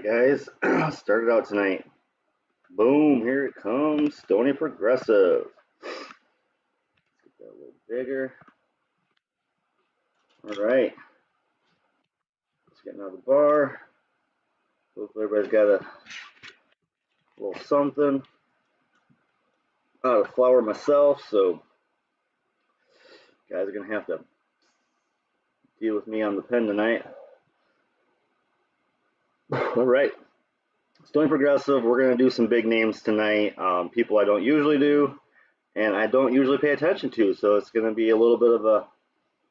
right, guys. Started out tonight. Boom, here it comes. Stony Progressive. Let's get that a little bigger. All right. Let's get another bar. Hopefully everybody's got a little something. Out of flour myself, so guys are going to have to deal with me on the pen tonight. All right. Stony Progressive, we're going to do some big names tonight, people I don't usually do, and I don't usually pay attention to, so it's going to be a little bit of a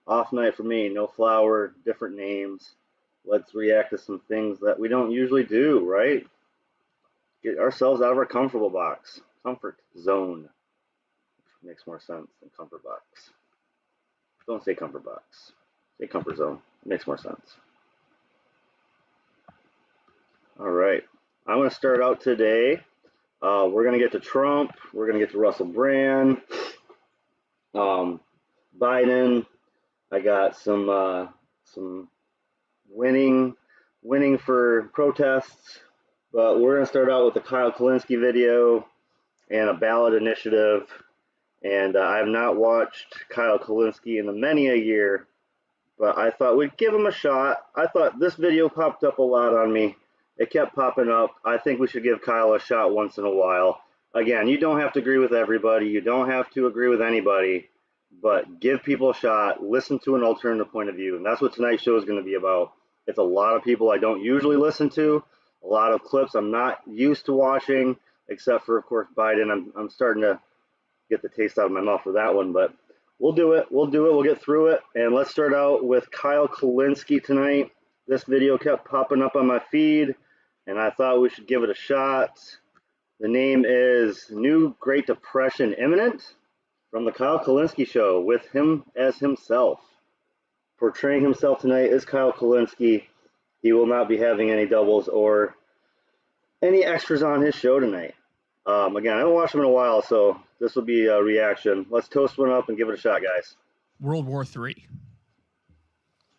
off night for me. No flour, different names. Let's react to some things that we don't usually do, right? Get ourselves out of our comfort zone, which makes more sense than comfort box. Don't say comfort box. Say comfort zone. It makes more sense. All right. I'm going to start out today. We're going to get to Trump. We're going to get to Russell Brand. Biden. I got some winning for protests. But we're going to start out with the Kyle Kulinski video and a ballot initiative. And I have not watched Kyle Kulinski in many a year, but I thought we'd give him a shot. I thought this video popped up a lot on me. It kept popping up. I think we should give Kyle a shot once in a while. Again, you don't have to agree with everybody. You don't have to agree with anybody, but give people a shot. Listen to an alternative point of view. And that's what tonight's show is going to be about. It's a lot of people I don't usually listen to, a lot of clips I'm not used to watching, except for, of course, Biden. I'm starting to get the taste out of my mouth for that one, but we'll do it. We'll get through it. And let's start out with Kyle Kulinski tonight. This video kept popping up on my feed, and I thought we should give it a shot. The name is New Great Depression Imminent, from the Kyle Kulinski Show, with him as himself. Portraying himself tonight is Kyle Kulinski. He will not be having any doubles or any extras on his show tonight. Again, I haven't watched him in a while, so this will be a reaction. Let's toast one up and give it a shot, guys. World War III.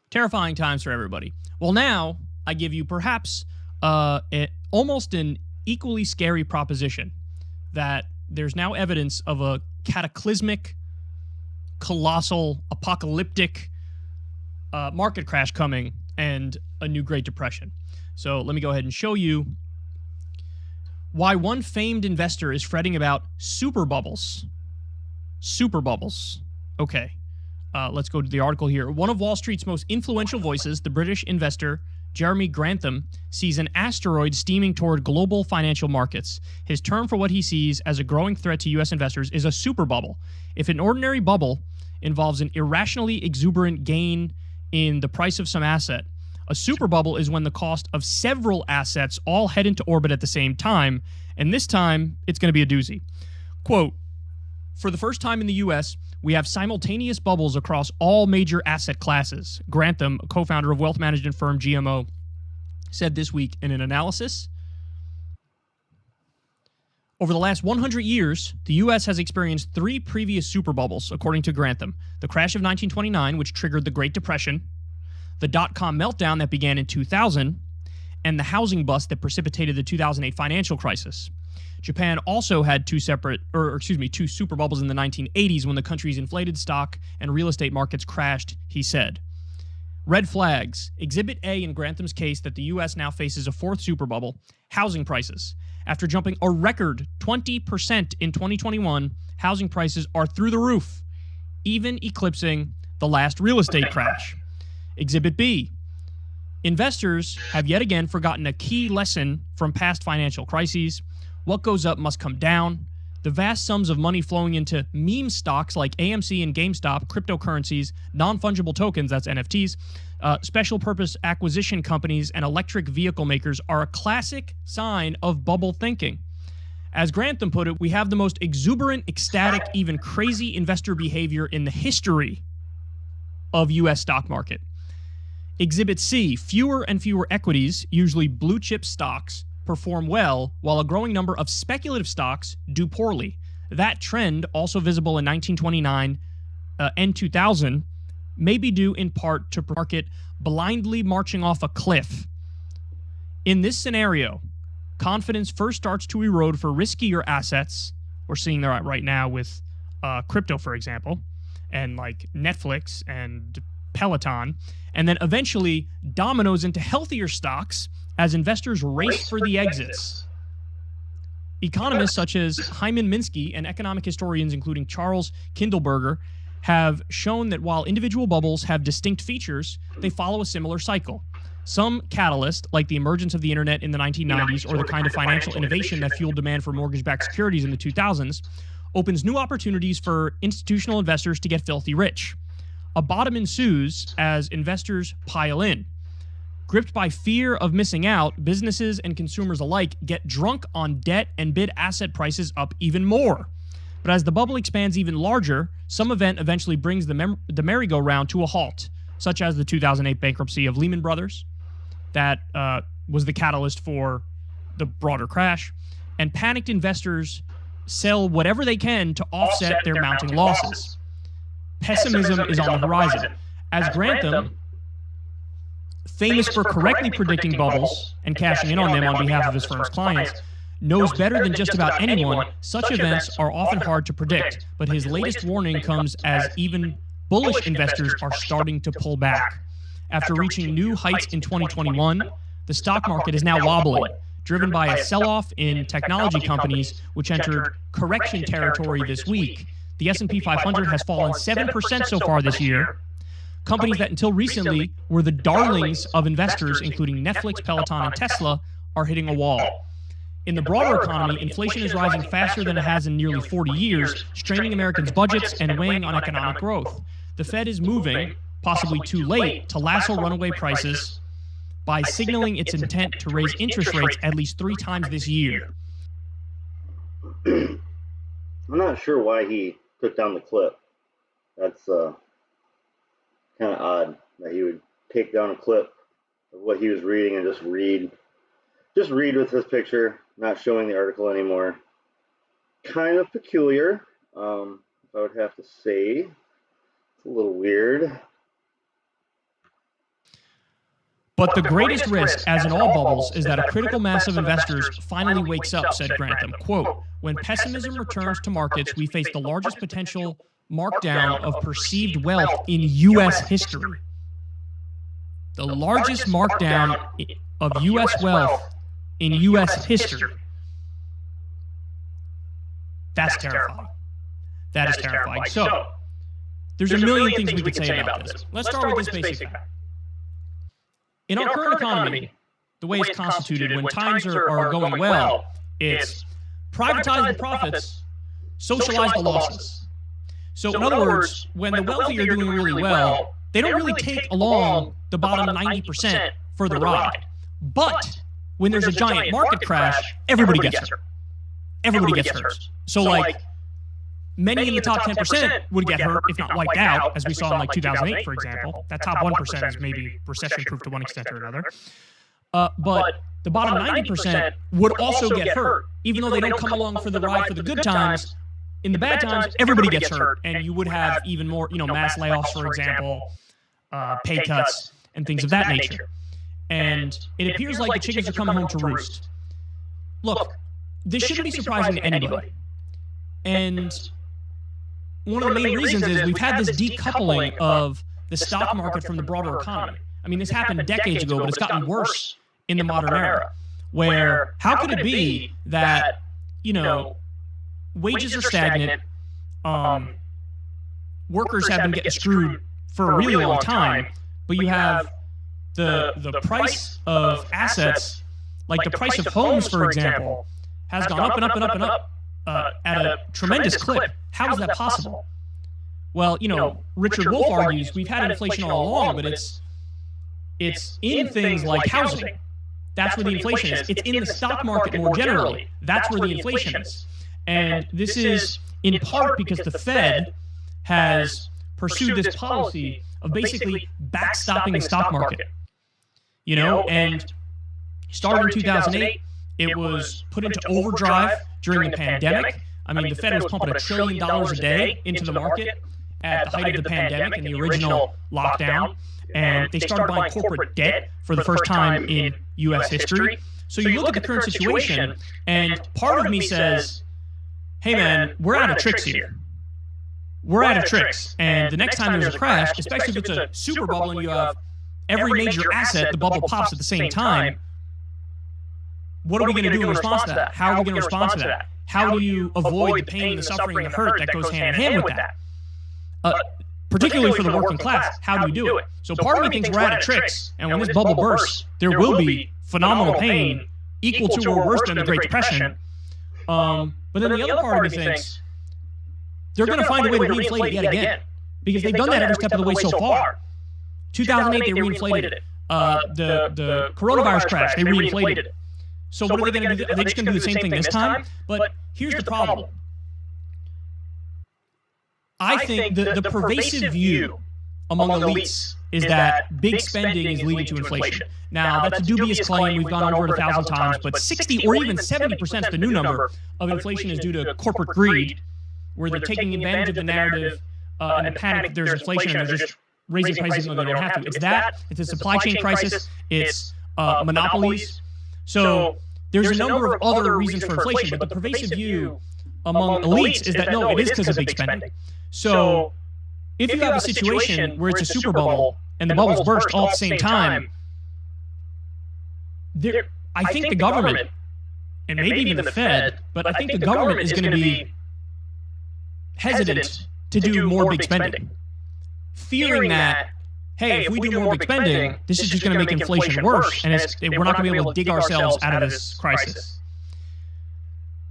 Terrifying times for everybody. Well, now I give you perhaps almost an equally scary proposition that there's now evidence of a cataclysmic, colossal, apocalyptic market crash coming and a new Great Depression. So let me go ahead and show you why one famed investor is fretting about super bubbles. Super bubbles. Okay. Let's go to the article here. One of Wall Street's most influential voices, the British investor Jeremy Grantham, sees an asteroid steaming toward global financial markets. His term for what he sees as a growing threat to U.S. investors is a super bubble. If an ordinary bubble involves an irrationally exuberant gain in the price of some asset, a super bubble is when the cost of several assets all head into orbit at the same time, and this time it's going to be a doozy. Quote, for the first time in the U.S., we have simultaneous bubbles across all major asset classes, Grantham, a co-founder of wealth management firm GMO, said this week in an analysis. Over the last 100 years, the U.S. has experienced 3 previous super bubbles, according to Grantham. The crash of 1929, which triggered the Great Depression, the dot-com meltdown that began in 2000, and the housing bust that precipitated the 2008 financial crisis. Japan also had two super bubbles in the 1980s when the country's inflated stock and real estate markets crashed, he said. Red flags. Exhibit A in Grantham's case that the U.S. now faces a 4th super bubble, housing prices. After jumping a record 20% in 2021, housing prices are through the roof, even eclipsing the last real estate crash. Exhibit B. Investors have yet again forgotten a key lesson from past financial crises. What goes up must come down. The vast sums of money flowing into meme stocks like AMC and GameStop, cryptocurrencies, non-fungible tokens, that's NFTs, special purpose acquisition companies, and electric vehicle makers are a classic sign of bubble thinking. As Grantham put it, we have the most exuberant, ecstatic, even crazy investor behavior in the history of U.S. stock market. Exhibit C, fewer and fewer equities, usually blue chip stocks, perform well, while a growing number of speculative stocks do poorly. That trend, also visible in 1929 and 2000, may be due in part to market blindly marching off a cliff. In this scenario, confidence first starts to erode for riskier assets. We're seeing that right now with crypto, for example, and like Netflix and Peloton, and then eventually dominoes into healthier stocks as investors race for the exits. Economists such as Hyman Minsky and economic historians including Charles Kindleberger have shown that while individual bubbles have distinct features, they follow a similar cycle. Some catalyst, like the emergence of the internet in the 1990s or the kind of financial innovation that fueled demand for mortgage-backed securities in the 2000s, opens new opportunities for institutional investors to get filthy rich. A bottom ensues as investors pile in. Gripped by fear of missing out, businesses and consumers alike get drunk on debt and bid asset prices up even more. But as the bubble expands even larger, some event eventually brings the merry-go-round to a halt, such as the 2008 bankruptcy of Lehman Brothers. That was the catalyst for the broader crash. And panicked investors sell whatever they can to offset their mounting losses. Pessimism is on the horizon. As Grantham, famous for correctly predicting bubbles and cashing in on them on behalf of his firm's clients, knows better than just about anyone, such events are often hard to predict, but his latest warning comes as even bullish investors are starting to pull back. After reaching new heights in 2021, the stock market is now wobbling, driven by a sell-off in technology companies, which entered correction territory this week. The S&P 500 has fallen 7% so far this year. Companies that until recently were the darlings of investors, including Netflix, Peloton, and Tesla, are hitting a wall. In the broader economy, inflation is rising faster than it has in nearly 40 years, straining Americans' budgets and weighing on economic growth. The Fed is moving, possibly too late, to lasso runaway prices by signaling its intent to raise interest rates at least 3 times this year. I'm not sure why he took down the clip. That's kind of odd that he would take down a clip of what he was reading and just read with his picture, not showing the article anymore. Kind of peculiar, if I would have to say. It's a little weird. But the greatest risk, as in all bubbles, is that a critical mass of investors finally wakes up, said Grantham. Quote, when pessimism returns to markets, we face the largest potential markdown of perceived wealth in U.S. history. The largest markdown of U.S. wealth in U.S. history. That's terrifying. That is terrifying. So, there's a million things we could say about this. Let's start with this basic fact. In our current economy, the way it's constituted, when times are going well, it's privatize the profits, socialize the losses. So in other words, when the wealthy are doing really well, they don't really take along the bottom 90% for the ride. But when there's a giant market crash, everybody gets hurt. Everybody gets hurt. So like, many in the top 10% would get hurt, if not wiped out, as we saw in like 2008, for example. That top 1% is maybe recession-proof to one extent or another. But the bottom 90% would also get hurt, even though they don't come along for the ride for the good times. In the bad times, everybody gets hurt, and you would have even more, mass layoffs, for example, pay cuts, and things of that nature. And it appears like the chickens are coming home to roost. Look, this shouldn't be surprising to anybody. And one of the main reasons is we've had this decoupling of the stock market from the broader economy. I mean, this happened decades ago, but it's gotten worse in the modern era, where how could it be that, wages are stagnant, workers have been getting screwed for a really long time, but you have the price of assets, like the price of homes, for example, has gone up and up and up and up at a tremendous clip. How is that possible? Well, Richard Wolff argues we've had inflation all along, but it's in things like housing. That's where the inflation is. It's in the stock market more generally. That's where the inflation is. And this is in part because the Fed has pursued this policy of basically backstopping the stock market. And started in 2008, it was put into overdrive during the pandemic. I mean, the Fed was pumping $1 trillion a day into the market, at the height of the pandemic and the original lockdown, and they started buying corporate debt for the first time in U.S. history. So you look at the current situation, and part of me says, hey man, we're out of tricks here. We're out of tricks. And the next time there's a crash, especially if it's a super bubble and you have every major asset, the bubble pops at the same time, what are we going to do in response to that? How are we going to respond to that? How do you avoid the pain, the suffering, and the hurt that goes hand in hand with that? Particularly for the working class, how do you do it? So part of me thinks we're out of tricks, and when this bubble bursts, there will be phenomenal pain equal to or worse than the Great Depression. But then the other part of me thinks they're going to find a way to reinflate it yet again, because they've done that every step of the way so far. 2008, they reinflated it. The coronavirus crash, they reinflated it. So what are they going to do? Are they just going to do the same thing this time? But here's the problem. I think the pervasive view among elites is that big spending is leading to inflation. Now, that's a dubious claim. We've gone over it 1,000 times, but 60 or even 70% is the new number of inflation is due to corporate greed, where they're taking advantage of the narrative and the panic that there's inflation and they're just raising prices when they don't have to. It's that, it's a supply chain crisis, it's monopolies. So there's a number of other reasons for inflation, but the pervasive view among elites is that no, it is because of big spending. So if you have a situation where it's a super bubble and the bubbles burst all at the same time, I think the government, and maybe even the Fed, but I think the government is going to be hesitant to do more big spending, fearing that, hey, if we do more big spending, this is just going to make inflation worse, and we're not going to be able to dig ourselves out of this crisis.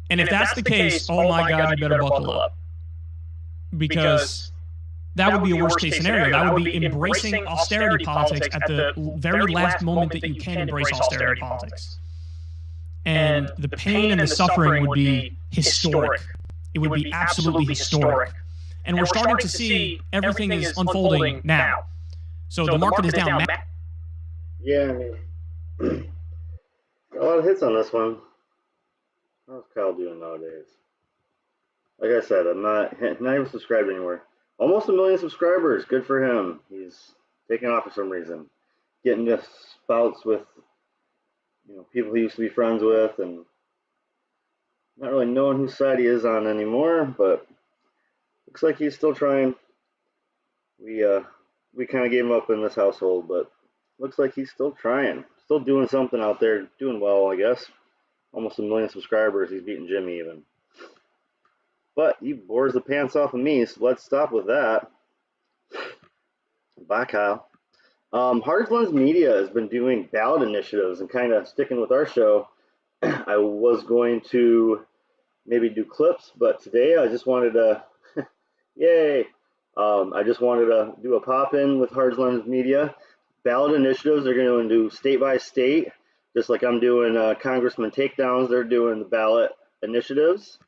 And if that's the case, oh my God, you better buckle up. Because that would be a worst-case scenario. That would be embracing austerity politics at the very last moment that you can embrace austerity politics. And the pain and the suffering would be historic. It would be absolutely historic. And we're starting to see everything is unfolding now. So the market is down. Yeah, I mean, a lot of hits on this one. How's Kyle doing nowadays? Like I said, I'm not even subscribed anywhere. Almost 1 million subscribers. Good for him. He's taking off for some reason. Getting to spouts with, people he used to be friends with, and not really knowing whose side he is on anymore. But looks like he's still trying. We kind of gave him up in this household, but looks like he's still trying. Still doing something out there. Doing well, I guess. Almost 1 million subscribers. He's beating Jimmy even. But he bores the pants off of me, so let's stop with that. Bye, Kyle. Hard Lens Media has been doing ballot initiatives and kind of sticking with our show. I was going to maybe do clips, but today I just wanted to, yay! I just wanted to do a pop-in with Hard Lens Media. Ballot initiatives are going to do state by state, just like I'm doing Congressman takedowns. They're doing the ballot initiatives.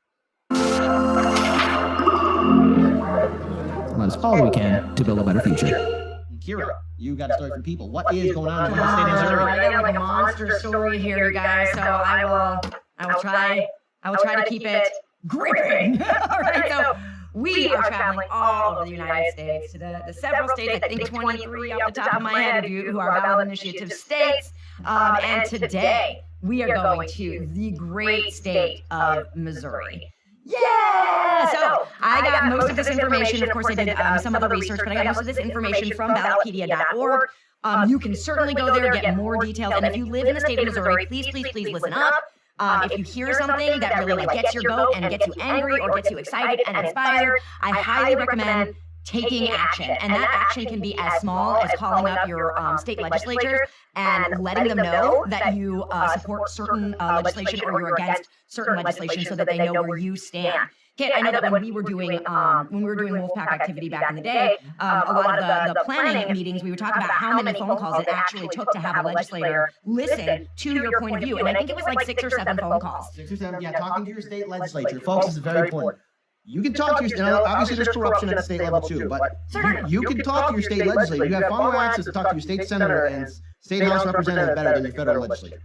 Let's all we can to build a better future. Kira, you got a story from people. What is going on in the state of Missouri? I got like a monster story here, you guys. So I will try to keep it gripping. All right, so we are traveling all over the United States to the several states. I think 23 off the top of my head who are ballot initiative states. And today we are going to the great state of Missouri. Yeah! So I got most of this information. Of course, I did some other research, but I got most of this information from ballotpedia.org. You can certainly go there, get more details. And if you live in the state of Missouri, please listen up. If you hear something that really gets your goat and gets you angry or gets you excited and inspired, I highly recommend taking action. And that action can be as small as calling up your state legislatures and letting them know that you support certain legislation or you're against certain legislation so that they know where you stand. Kit, I know that when we were doing Wolfpack activity back in the day, a lot of the planning meetings, we would talk about how many phone calls it actually took to have a legislator listen to your point of view. And I think it was like 6 or 7 phone calls. 6 or 7, yeah, talking to your state legislature. Folks, this is very important. You can talk to your, obviously there's corruption at the state level too, but you can talk to your state legislator. You have far more access to talk to your state senator and state house representative better than your federal legislature.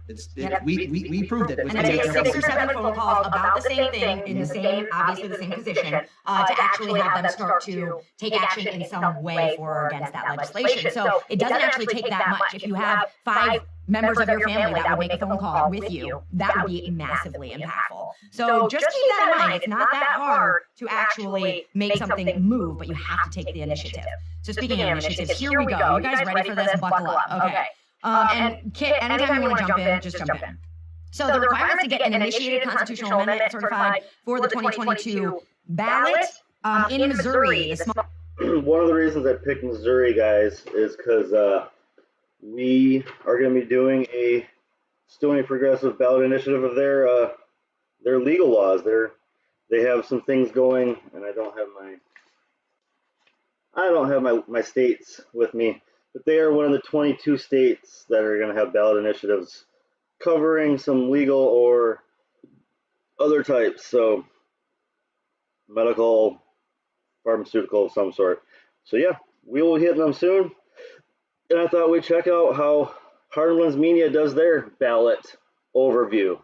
We proved it. And it takes 6 or 7 phone calls about the same thing in the same, obviously the same position, to actually have them start to take action in some way for or against that legislation. So it doesn't actually take that much. If you have 5 members of your family that would make a phone call with you, that would be massively impactful. So just keep that in mind. It's not that hard to actually make something move, but you have to take the initiative. So speaking of initiatives, here we go. You guys ready for this? Buckle up. Okay. And Kit, anytime you want to jump in, just jump in. So the requirements to get an initiated constitutional amendment certified for the 2022 ballot in Missouri. One of the reasons I picked Missouri, guys, is because we are going to be doing a Stony Progressive ballot initiative of their legal laws. They have some things going, and I don't have my states with me, but they are one of the 22 states that are going to have ballot initiatives covering some legal or other types, so medical, pharmaceutical of some sort. So yeah, we will hit them soon. And I thought we'd check out how Hardlands Media does their ballot overview.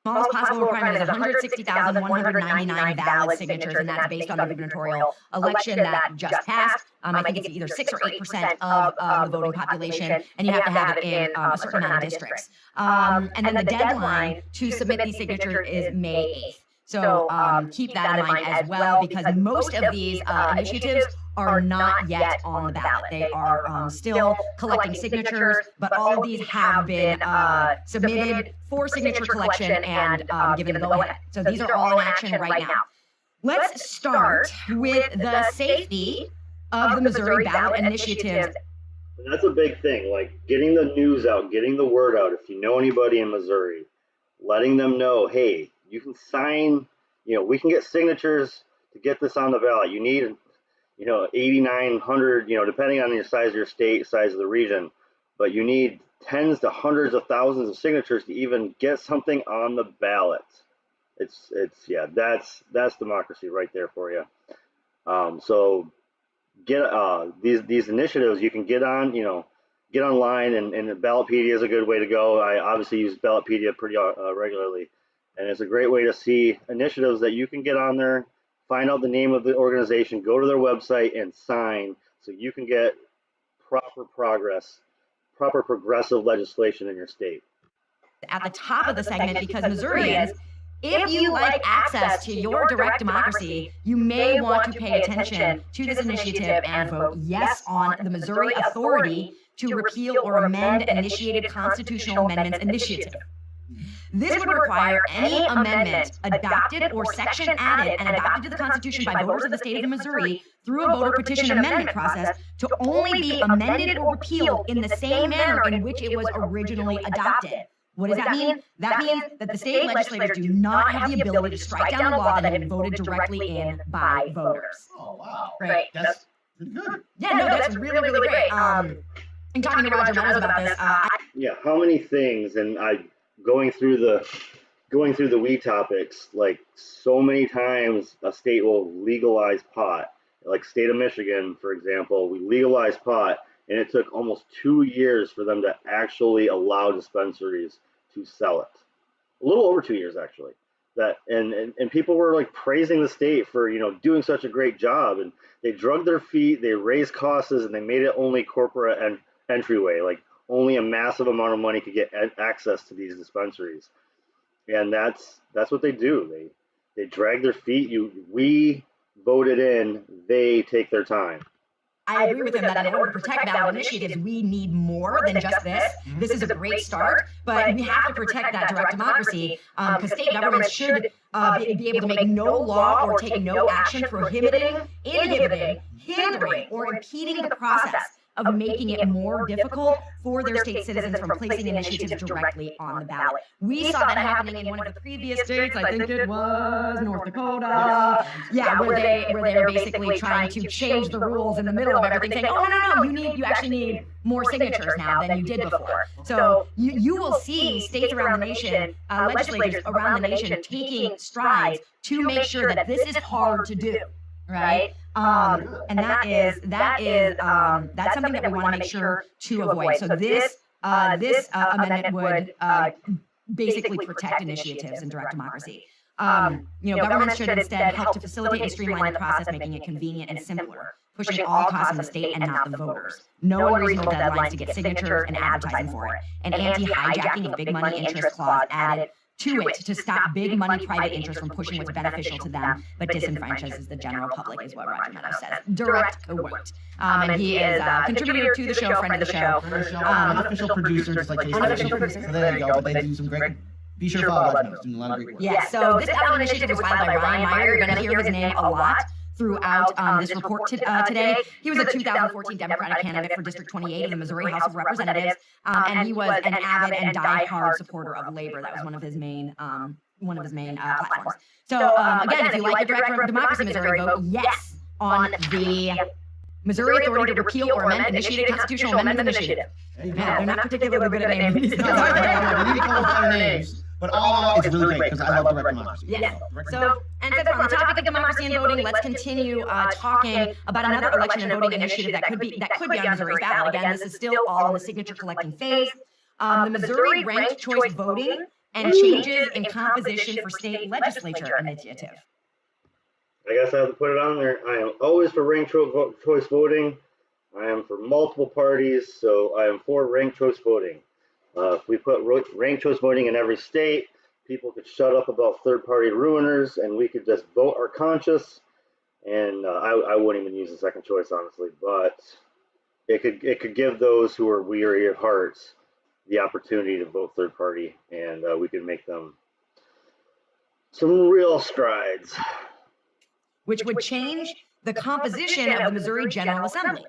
Smallest possible requirement is 160,199 valid signatures, and that's based on the gubernatorial election that just passed. I think it's either 6 or 8% of the voting population, and you have to have it in a certain amount of districts. And then the deadline to submit these signatures is May 8th. So keep that in mind as well, because most of these initiatives are not yet on the ballot. They are still collecting signatures, but all of these have been submitted for signature collection and given the go-ahead. So these are all in action right now. Let's start with the safety of the Missouri ballot initiative. And that's a big thing, like getting the news out, getting the word out. If you know anybody in Missouri, letting them know, hey, you can sign, we can get signatures to get this on the ballot. You need, 8,900, depending on the size of your state, size of the region, but you need tens to hundreds of thousands of signatures to even get something on the ballot. That's democracy right there for you. So get these initiatives you can get on, get online, and Ballotpedia is a good way to go. I obviously use Ballotpedia pretty regularly. And it's a great way to see initiatives that you can get on there, find out the name of the organization, go to their website and sign so you can get proper progressive legislation in your state. At the top of the segment, because Missourians, if you like access to your direct democracy, you may want to pay attention to this initiative and vote yes on the Missouri Authority to Repeal or Amend Initiated Constitutional Amendments Initiative. This would require any amendment adopted or section added and adopted to the Constitution by voters of the state of Missouri through a voter petition amendment process to only be amended or repealed in the same manner in which it was originally adopted. What does that mean? That means that the state legislators do not have the ability to strike down a law that had been voted directly in by voters. Oh, wow. Right. That's pretty good. Yeah, no, that's really, really great. In talking to Roger Meadows about this, how many things, and going through the weed topics, like so many times a state will legalize pot. Like state of Michigan, for example, we legalized pot, and it took almost 2 years for them to actually allow dispensaries to sell it. A little over 2 years, actually. And people were like praising the state for doing such a great job, and they drug their feet, they raised costs, and they made it only corporate and entryway, like only a massive amount of money could get access to these dispensaries. And that's what they do. They drag their feet. We voted in, they take their time. I agree with him that in order to protect ballot initiatives, we need more than just this. This is a great start, but we have to protect that direct democracy because state governments should be able to make no law or take no action prohibiting, inhibiting, hindering, or impeding the process of making it more difficult for their state citizens from placing initiatives directly on the ballot. We saw that happening in one of the previous states, I think it was North Dakota. Yeah, where they were basically trying to change the rules in the middle of everything, saying, oh, no, you actually need more signatures now than you did before. So you will see states around the nation, legislators around the nation taking strides to make sure that this is hard to do, right? And that's something that we want to make sure to avoid. So this amendment would basically protect initiatives in direct democracy. Governments should instead help to facilitate and streamline the process, making it convenient and simpler, pushing all costs on the state and not the voters. No unreasonable deadlines to get signatures and advertising for it. An anti-hijacking of big money interest clause added to it to stop big money private interests from pushing what's beneficial to them, but disenfranchises the general public, is what Roger Meadows says. Direct quote. And he is a contributor to the show, friend of the show. Unofficial producer, just like unofficial producer. So there you go. But they do some great. Be sure to follow Roger Meadows. Doing a lot of great work. Yeah. So this ballot initiative was filed by Ryan Meyer. You're going to hear his name a lot throughout this report today. He was a 2014 Democratic candidate for District 28 in the Missouri House of Representatives, and he was an avid and die-hard supporter of labor. That was one of his main platforms. So again, if you like the direct democracy Missouri, vote yes on the Missouri Authority to Repeal or Amend Initiated Constitutional Amendment Initiative. Man, they're not particularly good at naming these things. But all in all, it's really great because I love direct democracy. Yes. So, and since we're on the topic of democracy and voting, let's continue talking about another election and voting initiative that could be on Missouri's ballot. Again, this is still all in the signature collecting phase. The Missouri Ranked Choice Voting and Changes in Composition for State Legislature Initiative. I guess I have to put it on there. I am always for ranked choice voting. I am for multiple parties, so I am for ranked choice voting. If we put ranked choice voting in every state, people could shut up about third-party ruiners, and we could just vote our conscience. And I wouldn't even use the second choice, honestly, but it could give those who are weary of hearts the opportunity to vote third-party, and we could make them some real strides. Which would change the composition of the Missouri General Assembly.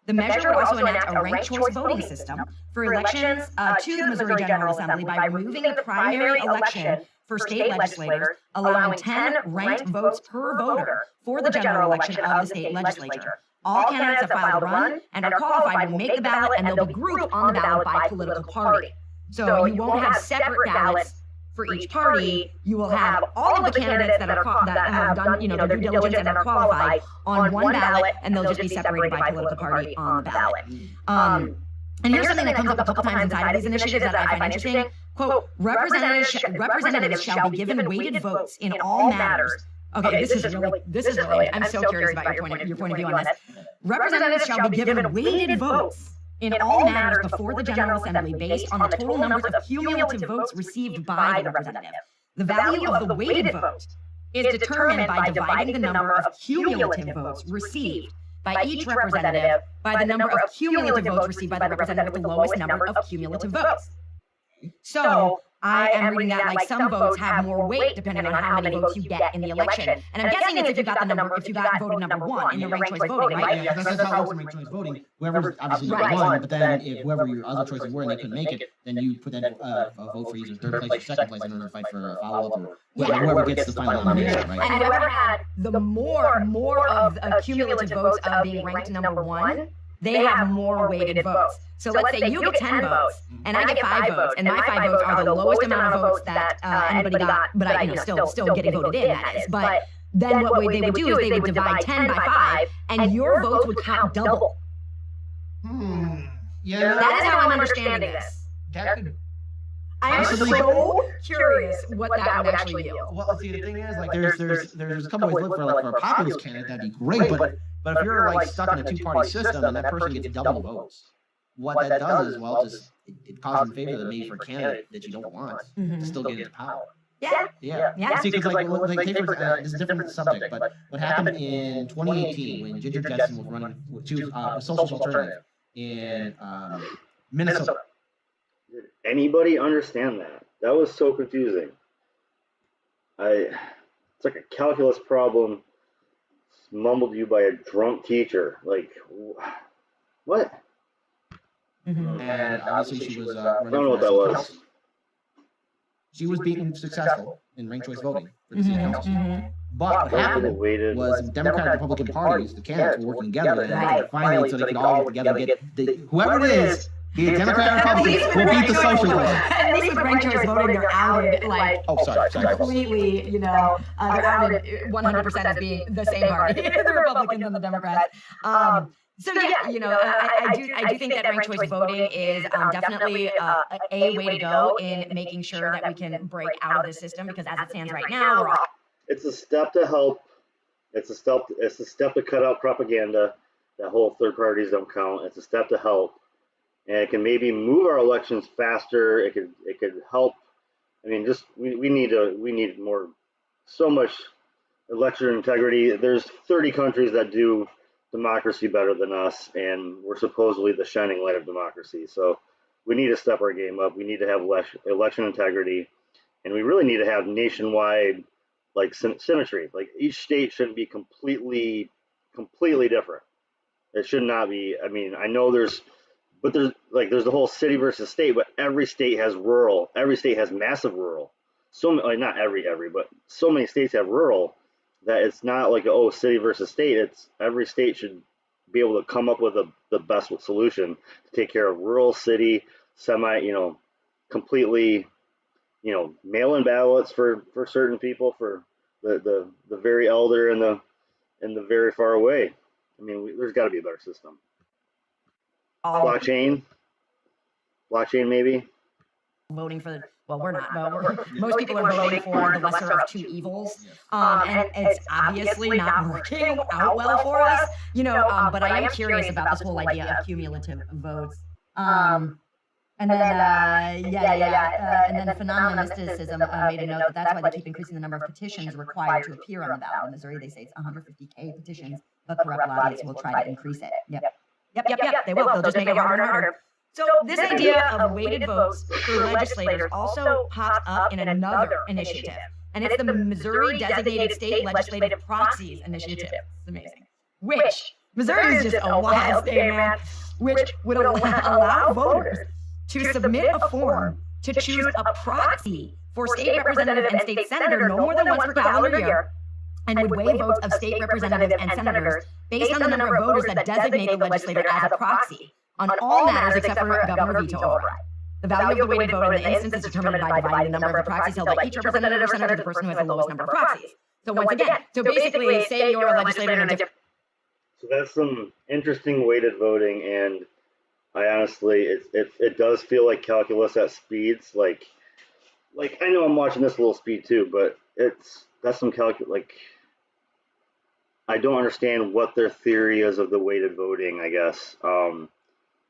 The measure would also enact a ranked choice voting system for elections to the Missouri General Assembly by removing the primary election for state legislators, allowing 10 ranked votes per voter for the general election of the state legislature. All candidates have filed a run and are qualified will make the ballot, and they'll be grouped on the ballot by political party. So you won't have separate ballots for each party. You will have all of the candidates that have done their due diligence and are qualified on one ballot, and they'll just be separated by political party on the ballot. And here's something that comes up a couple times inside of these initiatives that I find interesting. Quote, representatives shall be given weighted votes in all matters. Okay, this is really, I'm so curious about your point of view on this. Representatives shall be given weighted votes in all matters before the General Assembly based on the total numbers of cumulative votes received by the representative. The value of the weighted vote is determined by dividing the number of cumulative votes received by each representative by the number of cumulative votes received by the representative with the lowest number of cumulative votes. So I am reading that like some votes have more weight depending on how many votes you get in the election. And I'm guessing it's if you got voted number one in the ranked choice voting, right? Yeah, that's how it works in ranked choice voting. Whoever's obviously number one, but then if whoever your other choices were and they couldn't make it, then you put that a vote for either third place or second place in order to fight for a follow-up or whoever gets the final nomination, right? And whoever had the more of the cumulative votes of being ranked number one, they have more weighted votes. So let's say you get 10 votes, and I get 5 votes, and my 5 votes are the lowest amount of votes that anybody got, but I still getting voted in, that is. But then what they would do is they would divide 10 by 5, and your votes would count double. Yeah. That is how I'm understanding this. I'm so curious what that would actually yield. Well, see, the thing is, like, there's a couple ways to look for a populist candidate, that'd be great, but if you're like stuck in a two-party system and that person gets double votes, what that does is, well, just it causes favor that maybe for a candidate that you don't want to still get into power. Yeah. See, because like take for this is a different subject, but what happened in 2018 when Ginger Jetson was running to a social alternative in Minnesota. Did anybody understand that? That was so confusing. It's like a calculus problem mumbled to you by a drunk teacher. Like, what? and obviously she was I running don't know what that for was. national council. She was being successful in ranked choice voting for the city council. But what happened was the Democratic and Republican parties, the candidates, were working together, and finally, so they could all work together and get whoever it is, be it Democrat or Republican, will beat the socialists. At least with ranked choice voting, they're outed like sorry. completely. You know, they're outed 100% as being the same party, the Republicans and the Democrats. So yeah, you know, I do think that ranked choice voting is definitely a way to go in making sure that we can break out of this system, because as it stands right now, we're all. It's a step to help. It's a step to cut out propaganda. That whole third parties don't count. It's a step to help, and it can maybe move our elections faster. It could help. I mean, just we need more, so much election integrity. There's 30 countries that do democracy better than us, and we're supposedly the shining light of democracy. So we need to step our game up. We need to have election integrity, and we really need to have nationwide like symmetry. Like each state shouldn't be completely different. It should not be. I mean, I know there's the whole city versus state, but every state has rural. Every state has massive rural. So not every, but so many states have rural that it's not like city versus state. It's every state should be able to come up with the best solution to take care of rural, city, completely, mail-in ballots for certain people, for the very elder and the very far away. I mean, there's got to be a better system. Blockchain maybe. Voting for we're not. Most people are voting for the lesser of two evils, and it's obviously not working out well for us, But I am curious about this whole idea of cumulative votes. And then and then Phenomenal Mysticism made a note that that's why they keep increasing the number of petitions required to appear on the ballot. In Missouri, they say it's 150K petitions, but corrupt lobbyists will try to increase it. Yep. They will. They'll just make it harder and harder. So this idea of weighted votes for legislators also pops up in another initiative, and it's the Missouri Designated State Legislative Proxies Initiative. It's amazing. Which Missouri is just a wild state, man. Which would allow voters to submit a form to choose a proxy for state representative and state senator no more than once per calendar year, and would weigh votes of state representatives and senators based on the number of voters that designate the legislator as a proxy on all matters except for a governor veto override. The value of the weighted vote in the instance is determined by dividing the number of proxies held by each representative or senator to the person who has the lowest number of proxies. So once again, basically, say you're a legislator in a different. So that's some interesting weighted voting, and I honestly, it does feel like calculus at speeds. Like I know I'm watching this a little speed too, but that's some I don't understand what their theory is of the weighted voting, I guess.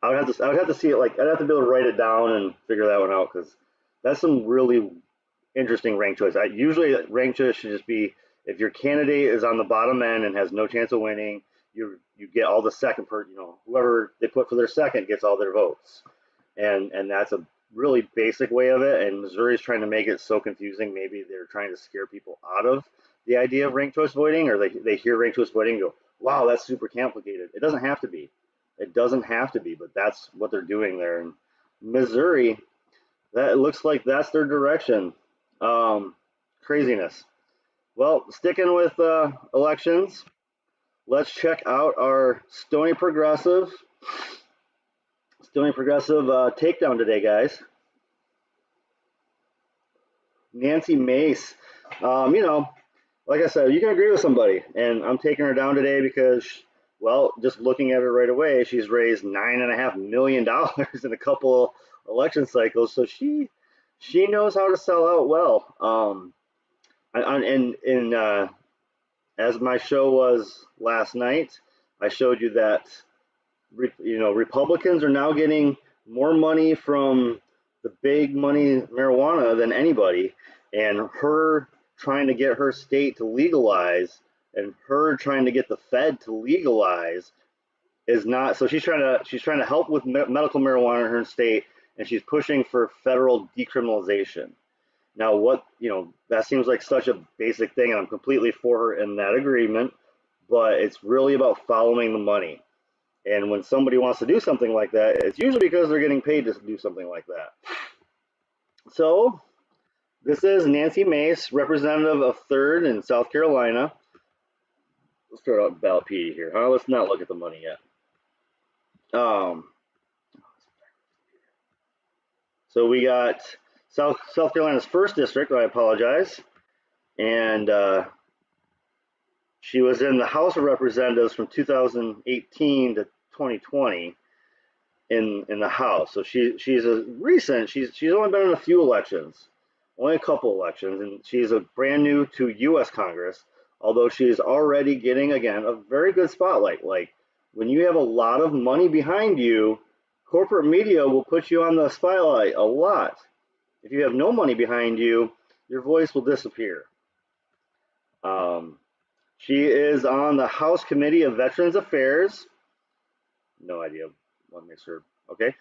I would have to see it. I'd have to be able to write it down and figure that one out, because that's some really interesting rank choice. Usually rank choice should just be if your candidate is on the bottom end and has no chance of winning, you get all the second whoever they put for their second gets all their votes, and that's a really basic way of it. And Missouri's trying to make it so confusing. Maybe they're trying to scare people out of the idea of ranked choice voting, or they hear ranked choice voting and go, wow, that's super complicated. It doesn't have to be. But that's what they're doing there. In Missouri, it looks like that's their direction. Craziness. Well, sticking with elections, let's check out our Stony Progressive takedown today, guys. Nancy Mace, like I said, you can agree with somebody, and I'm taking her down today because, well, just looking at her right away, she's raised $9.5 million in a couple election cycles, so she knows how to sell out well. As my show was last night, I showed you that Republicans are now getting more money from the big money marijuana than anybody, and her trying to get her state to legalize and her trying to get the Fed to legalize is not. So she's trying to help with medical marijuana in her state, and she's pushing for federal decriminalization. Now, that seems like such a basic thing, and I'm completely for her in that agreement, but it's really about following the money. And when somebody wants to do something like that, it's usually because they're getting paid to do something like that. So this is Nancy Mace, representative of 3rd in South Carolina. Let's start out ballot PD here. Let's not look at the money yet. So we got South Carolina's 1st district. I apologize. And she was in the House of Representatives from 2018 to 2020 in the House. So she's a recent. She's only been in a few elections, only a couple elections, and she's a brand new to U.S. Congress. Although she's already getting, again, a very good spotlight. Like, when you have a lot of money behind you, corporate media will put you on the spotlight a lot. If you have no money behind you, your voice will disappear. She is on the House Committee of Veterans Affairs. No idea. Let me make sure. Okay.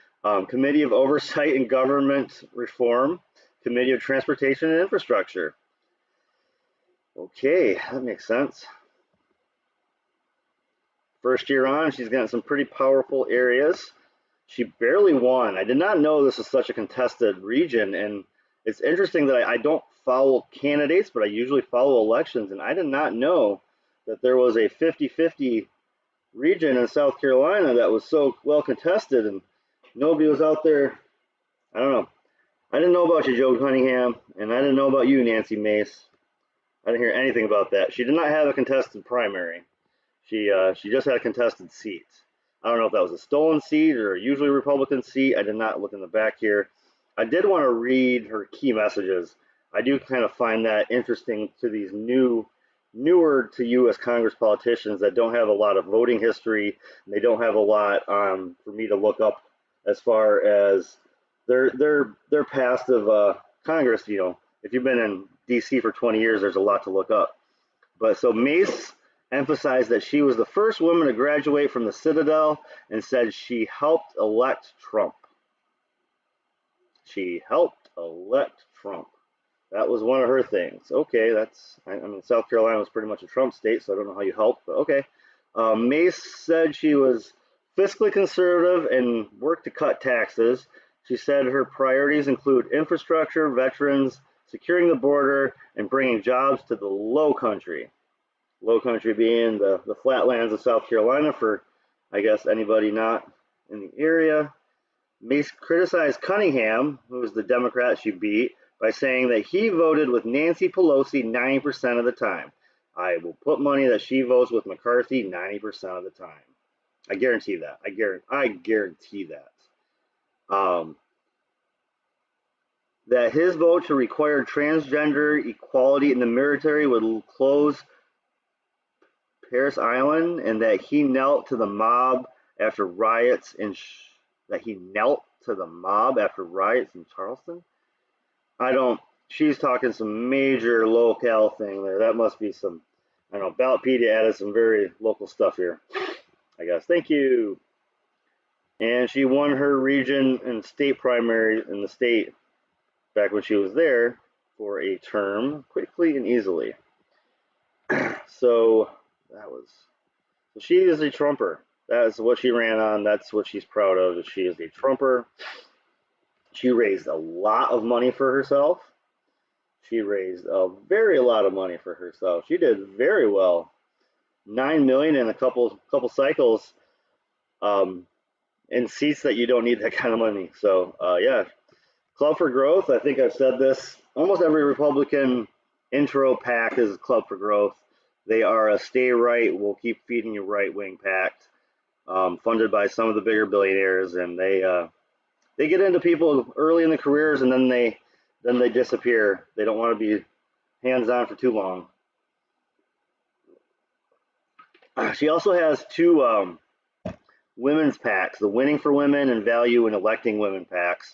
Committee of Oversight and Government Reform. Committee of Transportation and Infrastructure. Okay, that makes sense. First year on, she's got some pretty powerful areas. She barely won. I did not know this was such a contested region, and it's interesting that I don't follow candidates, but I usually follow elections, and I did not know that there was a 50-50 region in South Carolina that was so well contested, and nobody was out there. I don't know. I didn't know about you, Joe Cunningham, and I didn't know about you, Nancy Mace. I didn't hear anything about that. She did not have a contested primary. She just had a contested seat. I don't know if that was a stolen seat or a usually Republican seat. I did not look in the back here. I did want to read her key messages. I do kind of find that interesting to these newer to U.S. Congress politicians that don't have a lot of voting history. And they don't have a lot for me to look up as far as their past of Congress. You know, if you've been in D.C. for 20 years, there's a lot to look up. But so Mace emphasized that she was the first woman to graduate from the Citadel and said she helped elect Trump. She helped elect Trump. That was one of her things. Okay, I mean, South Carolina was pretty much a Trump state, so I don't know how you helped, but okay. Mace said she was fiscally conservative and worked to cut taxes. She said her priorities include infrastructure, veterans, securing the border, and bringing jobs to the low country. Low country being the flatlands of South Carolina for, I guess, anybody not in the area. Mace criticized Cunningham, who was the Democrat she beat, by saying that he voted with Nancy Pelosi 90% of the time. I will put money that she votes with McCarthy 90% of the time. I guarantee that. I guarantee that. That his vote to require transgender equality in the military would close Paris Island, and that he knelt to the mob after riots in Charleston. She's talking some major locale thing there. That must be some, I don't know, Ballotpedia added some very local stuff here, I guess. Thank you. And she won her region and state primary in the state back when she was there for a term quickly and easily. So she is a Trumper. That's what she ran on. That's what she's proud of. She is a Trumper. She raised a lot of money for herself. She raised a lot of money for herself. She did very well. $9 million in a couple cycles, in seats that you don't need that kind of money. So yeah, Club for Growth. I think I've said this. Almost every Republican intro PAC is Club for Growth. They are a stay right, we'll keep feeding you right-wing PAC, funded by some of the bigger billionaires, and they get into people early in the careers, and then they disappear. They don't want to be hands-on for too long. She also has two women's PACs, the Winning for Women and Value in Electing Women PACs,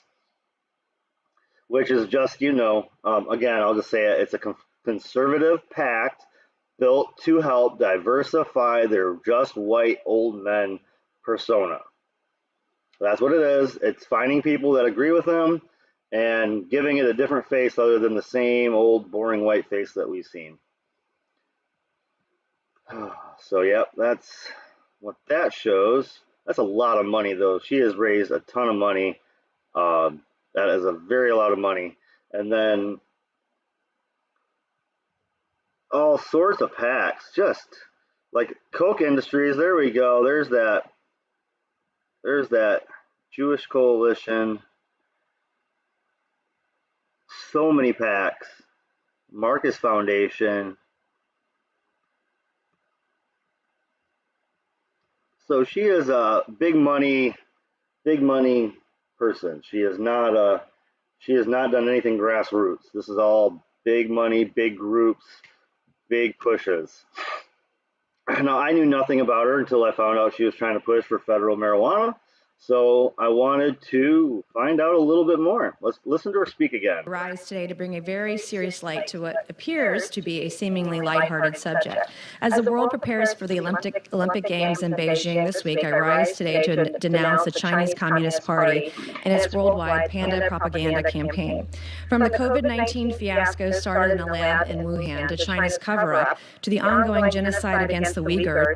which is just, again, I'll just say it, it's a conservative PAC built to help diversify their just white old men persona. That's what it is. It's finding people that agree with them and giving it a different face other than the same old boring white face that we've seen. So, yep, that's what that shows. That's a lot of money, though. She has raised a ton of money. That is a very lot of money. And then all sorts of PACs, just like Koch Industries. There we go. There's that Jewish Coalition. So many PACs. Marcus Foundation. So she is a big money person. She has not done anything grassroots. This is all big money, big groups, big pushes. Now, I knew nothing about her until I found out she was trying to push for federal marijuana. So I wanted to find out a little bit more. Let's listen to her speak again. Rise today to bring a very serious light to what appears to be a seemingly lighthearted subject. As the world prepares for the Olympic Games in Beijing this week, I rise today to denounce the Chinese Communist Party and its worldwide panda propaganda campaign. From the COVID-19 fiasco started in a lab in Wuhan to China's cover-up to the ongoing genocide against the Uyghurs.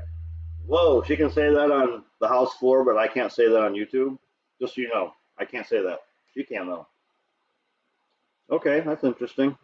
Whoa, she can say that on the House floor, but I can't say that on YouTube. Just so you know, I can't say that. She can, though. Okay, that's interesting.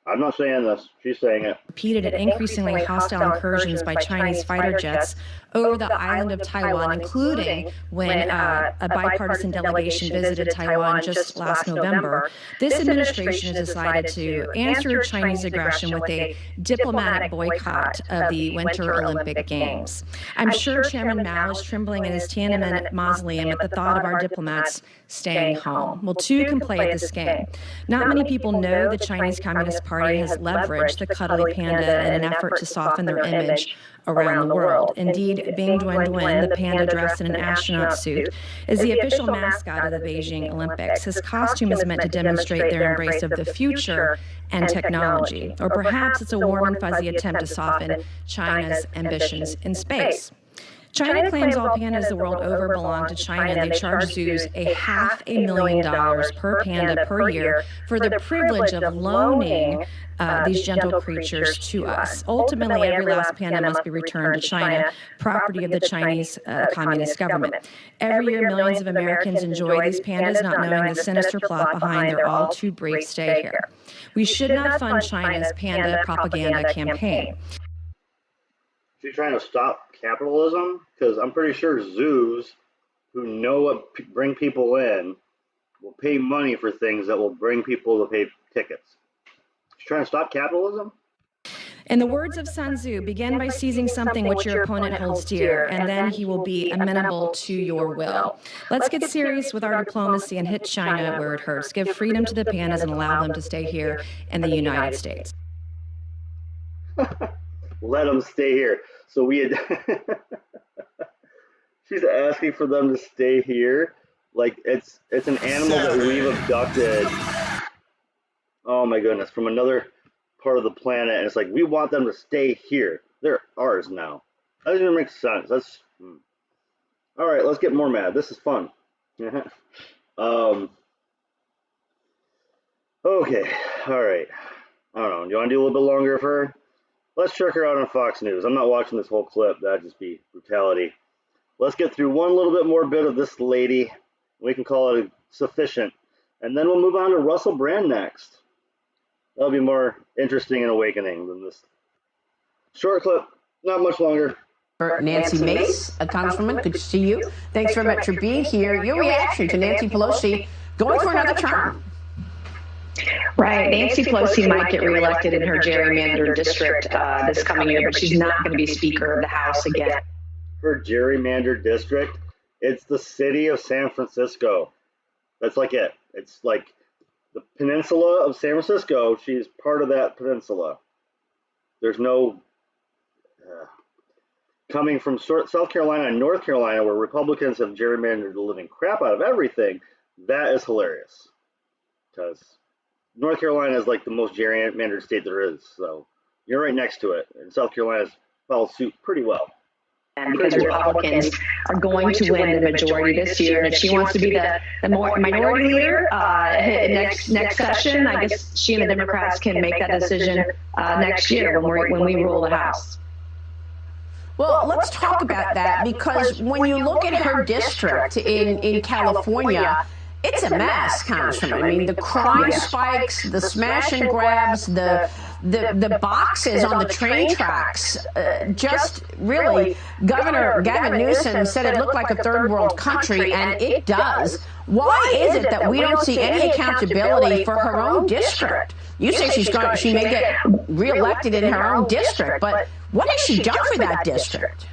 I'm not saying this. She's saying it. Repeated and increasingly hostile incursions by Chinese fighter jets over the island of Taiwan, including when a bipartisan delegation visited Taiwan just last November. This administration has decided to answer Chinese aggression with a diplomatic boycott of the Winter Olympic Games. I'm sure Chairman Mao is trembling in his Tiananmen mausoleum at the thought of our diplomats staying home. Well, two can play at this game. Not many people know the Chinese Communist Party has leveraged the cuddly panda in an effort to soften their image around the world. Indeed, Bing Duen Duen, the panda dressed in an astronaut suit, is the official mascot of the Beijing Olympics. His costume is meant to demonstrate their embrace of the future and technology, or perhaps it's a warm and fuzzy attempt to soften China's ambitions in space. China claims all pandas the world over belong to China, and they charge zoos $500,000 per panda per year for the privilege of loaning these gentle creatures to us. Ultimately, every last panda must be returned to China, property of the Chinese Communist government. Every year, millions of Americans enjoy these pandas, not knowing the sinister plot behind their all-too-brief stay here. We should not fund China's panda propaganda campaign. She's trying to stop capitalism, because I'm pretty sure zoos who know what bring people in will pay money for things that will bring people to pay tickets. She's trying to stop capitalism? In the words of Sun Tzu, begin by seizing something which your opponent holds dear, and then he will be amenable to your will. Let's get serious with our diplomacy and hit China where it hurts. Give freedom to the pandas and allow them to stay here in the United States. Let them stay here. So we had she's asking for them to stay here. Like it's an animal that we've abducted. Oh my goodness, from another part of the planet, and it's like we want them to stay here. They're ours now. That doesn't even make sense. That's all right. Let's get more mad. This is fun. Okay. All right. I don't know. Do you want to do a little bit longer of her? Let's check her out on Fox News. I'm not watching this whole clip. That'd just be brutality. Let's get through one little bit more bit of this lady. We can call it sufficient. And then we'll move on to Russell Brand next. That'll be more interesting and awakening than this short clip. Not much longer. Nancy Mace, a congresswoman, good to see you. Thanks very much for being here. Your reaction to Nancy Pelosi going for another term. Right. Nancy Pelosi might get reelected in her gerrymandered district this coming year, but she's not going to be Speaker of the House again. Her gerrymandered district? It's the city of San Francisco. That's like it. It's like the peninsula of San Francisco. She's part of that peninsula. There's no coming from South Carolina and North Carolina, where Republicans have gerrymandered the living crap out of everything. That is hilarious, because North Carolina is like the most gerrymandered state there is. So you're right next to it, and South Carolina's follows suit pretty well. And because Republicans are going to win the majority this year, and if she wants to be the minority leader next session, I guess she and the Democrats can make that decision next year when we rule the House. Well, Well, let's talk about that, because when you look at her district in California, it's a mess, Congressman. I mean, the crime spikes, the smash and grabs, the boxes on the train tracks, just really, Governor Gavin Newsom said it looked like a third world country, and it does. Why is it that we don't see any accountability for her own district? You say she may get reelected in her own district, but what has she done for that district?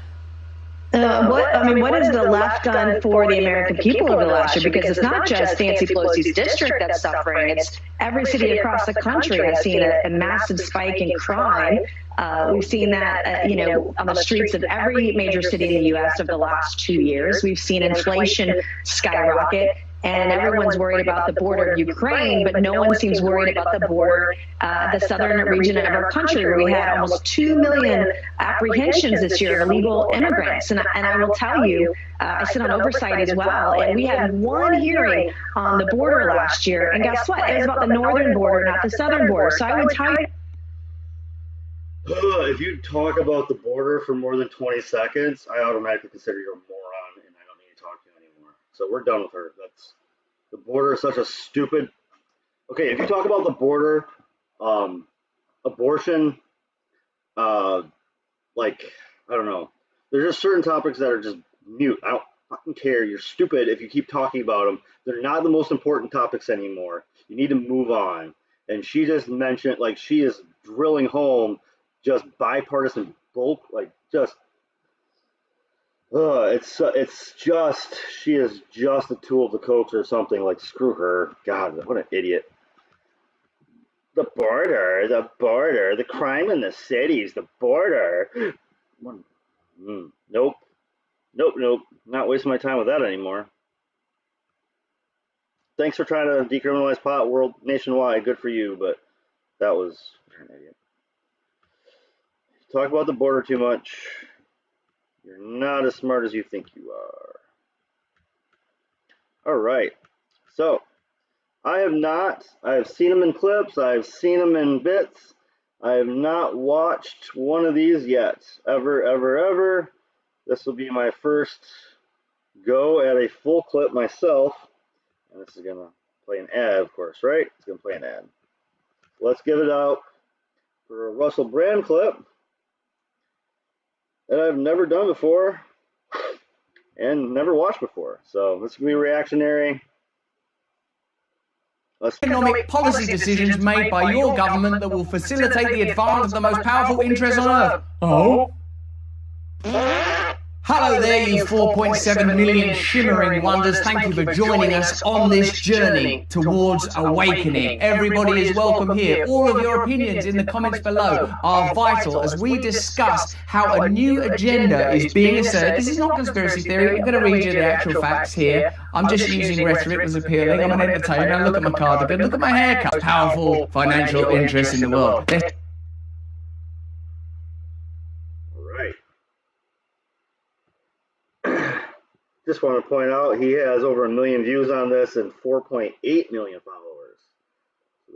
What has the left done for the American people over the last year? Because it's not just Nancy Pelosi's district that's suffering. It's every city across the country has seen a massive spike in crime. We've seen that, on the streets of every major city in the U.S. over the last 2 years. We've seen inflation skyrocket. And everyone's worried about the border of Ukraine, but no one seems worried about the border, the southern region of our country, where we had almost 2 million apprehensions this year of illegal immigrants. And I will tell you, I sit on oversight as well, and we had one hearing on the border last year. And guess what? It was about the northern border, not the southern border. So I would tell you, if you talk about the border for more than 20 seconds, I automatically consider you a moron, and I don't need to talk to you anymore. So we're done with her. The border is such a stupid. Okay, if you talk about the border, abortion, I don't know. There's just certain topics that are just mute. I don't fucking care. You're stupid if you keep talking about them. They're not the most important topics anymore. You need to move on. And she just mentioned, she is drilling home just bipartisan bulk, she is just a tool of the coach or something. Screw her. God, what an idiot. The border, the crime in the cities, the border. Nope. Not wasting my time with that anymore. Thanks for trying to decriminalize pot nationwide. Good for you, but that was an idiot. Talk about the border too much. You're not as smart as you think you are. All right. So, I have seen them in clips. I've seen them in bits. I have not watched one of these yet. Ever. This will be my first go at a full clip myself. And this is going to play an ad, of course, right? It's going to play an ad. Let's give it out for a Russel Brand clip that I've never done before and never watched before. So this is going to be reactionary. Economic policy decisions made by your government that will facilitate the advance of the most powerful interests on earth. Oh? Hello there, you 4.7 million shimmering wonders. Thank you for joining us on this journey towards awakening. Everybody is welcome here. All of your opinions in the comments below are vital as we discuss how a new agenda is being asserted. This is not conspiracy theory. I'm going to read you the actual facts here. I'm just using rhetoric as appealing. I'm an entertainer. Look at my cardigan. Look at my haircut. Powerful financial interests in the world. Just want to point out he has over 1 million views on this and 4.8 million followers.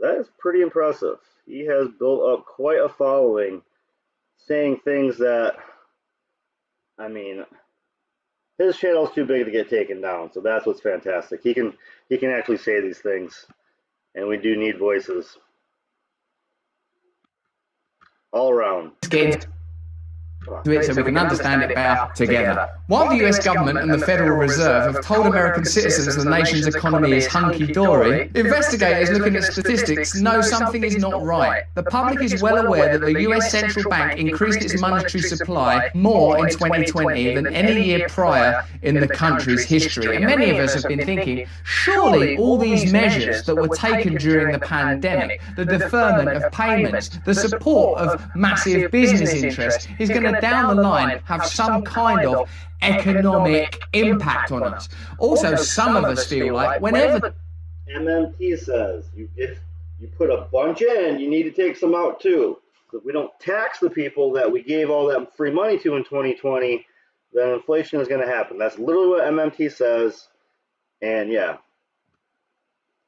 That is pretty impressive. He has built up quite a following, saying things that, his channel is too big to get taken down. So that's what's fantastic. He can actually say these things, and we do need voices all around. To it so we can understand it better together. While the US government and the Federal Reserve have told American citizens the nation's economy is hunky-dory, investigators looking at statistics know something is not right. The public is well aware that the US Central Bank increased its monetary supply more in 2020 than any year prior in the country's history. And many of us have been thinking, surely all these measures that were taken during the pandemic, the deferment of payments, the support of massive business interests, is going to down the line have some kind of economic impact on us. Also, some of us feel like whenever MMT says if you put a bunch in, you need to take some out too. So if we don't tax the people that we gave all that free money to in 2020, then inflation is going to happen. That's literally what MMT says. And yeah,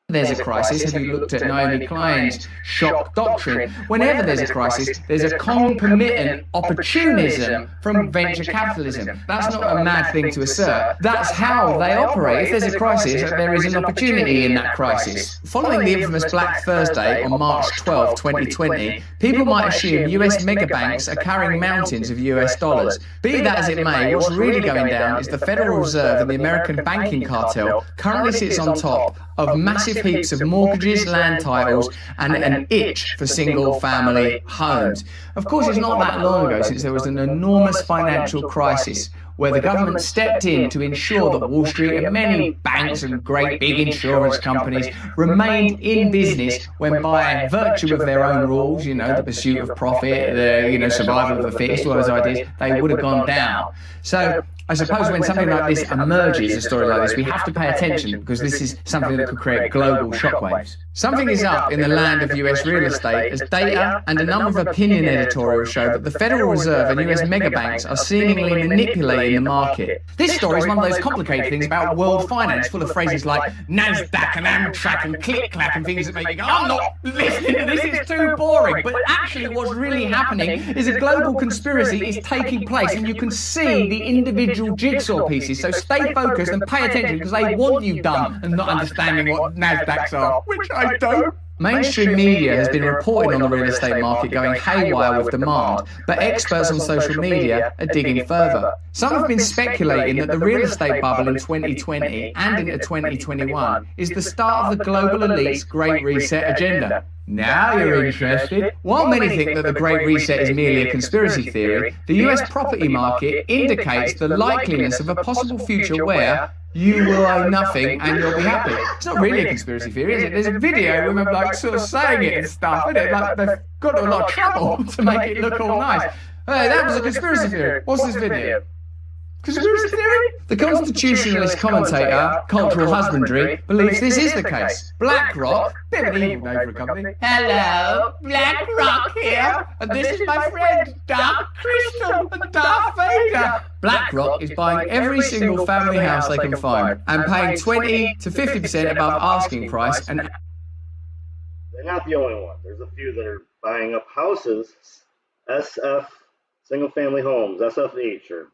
there's a crisis, have you looked at Naomi Klein's shock doctrine? Whenever there's a crisis, there's a concomitant opportunism from venture capitalism. That's not a mad thing to assert. That's how they operate. If there's a crisis, there is an opportunity in that crisis. Following the infamous Black Thursday on March 12, 2020, people might assume US megabanks are carrying mountains of US dollars. Be that as it may, what's really going down is the Federal Reserve and the American banking cartel currently sits on top of massive heaps of mortgages, land titles, and an itch for single-family homes. Of course, it's not that long ago since there was an enormous financial crisis where the government stepped in to ensure that Wall Street and many banks and great big insurance companies remained in business when, by virtue of their own rules, the pursuit of profit, the survival of the fittest, all those ideas, they would have gone down. So I suppose when something like this emerges, a story like this, we have to pay attention because this is something that could create global shockwaves. Something is up in the land of US real estate as data and a number of opinion editorials show that the Federal Reserve and US megabanks are seemingly manipulating the market. This story is one of those complicated things about world finance, full of phrases like NASDAQ and Amtrak and click-clack and things that make you go, I'm not listening to this, it's too boring. But actually what's really happening is a global conspiracy is taking place and you can see the individual jigsaw pieces. So stay focused and pay attention because they want you dumb and not understanding what NASDAQs are, which I don't. Mainstream media has been reporting on the real estate market going haywire with demand, but experts on social media are digging further. Some have been speculating that the real estate bubble in 2020 and into 2021 is the start of the global elite's Great Reset agenda. Now you're interested. While many think that the Great Reset is merely a conspiracy theory, the US property market indicates the likeliness of a possible future where you will own nothing and you'll be happy. It's not really a conspiracy theory, is it? There's a video with them sort of saying it and stuff, isn't it? They've got a lot of trouble to make it look all nice. Hey, that was a conspiracy theory. What's this video? Conspiracy theory? The constitutionalist commentator, Cultural Husbandry, believes this is the case. BlackRock, bit of an evil name for a company. Hello, BlackRock here, and this is my friend Dark Crystal and Darth Vader. BlackRock is buying every single family house they can find and paying 20 to 50% above asking price. And they're not the only one. There's a few that are buying up houses, SF, single family homes, SFH, or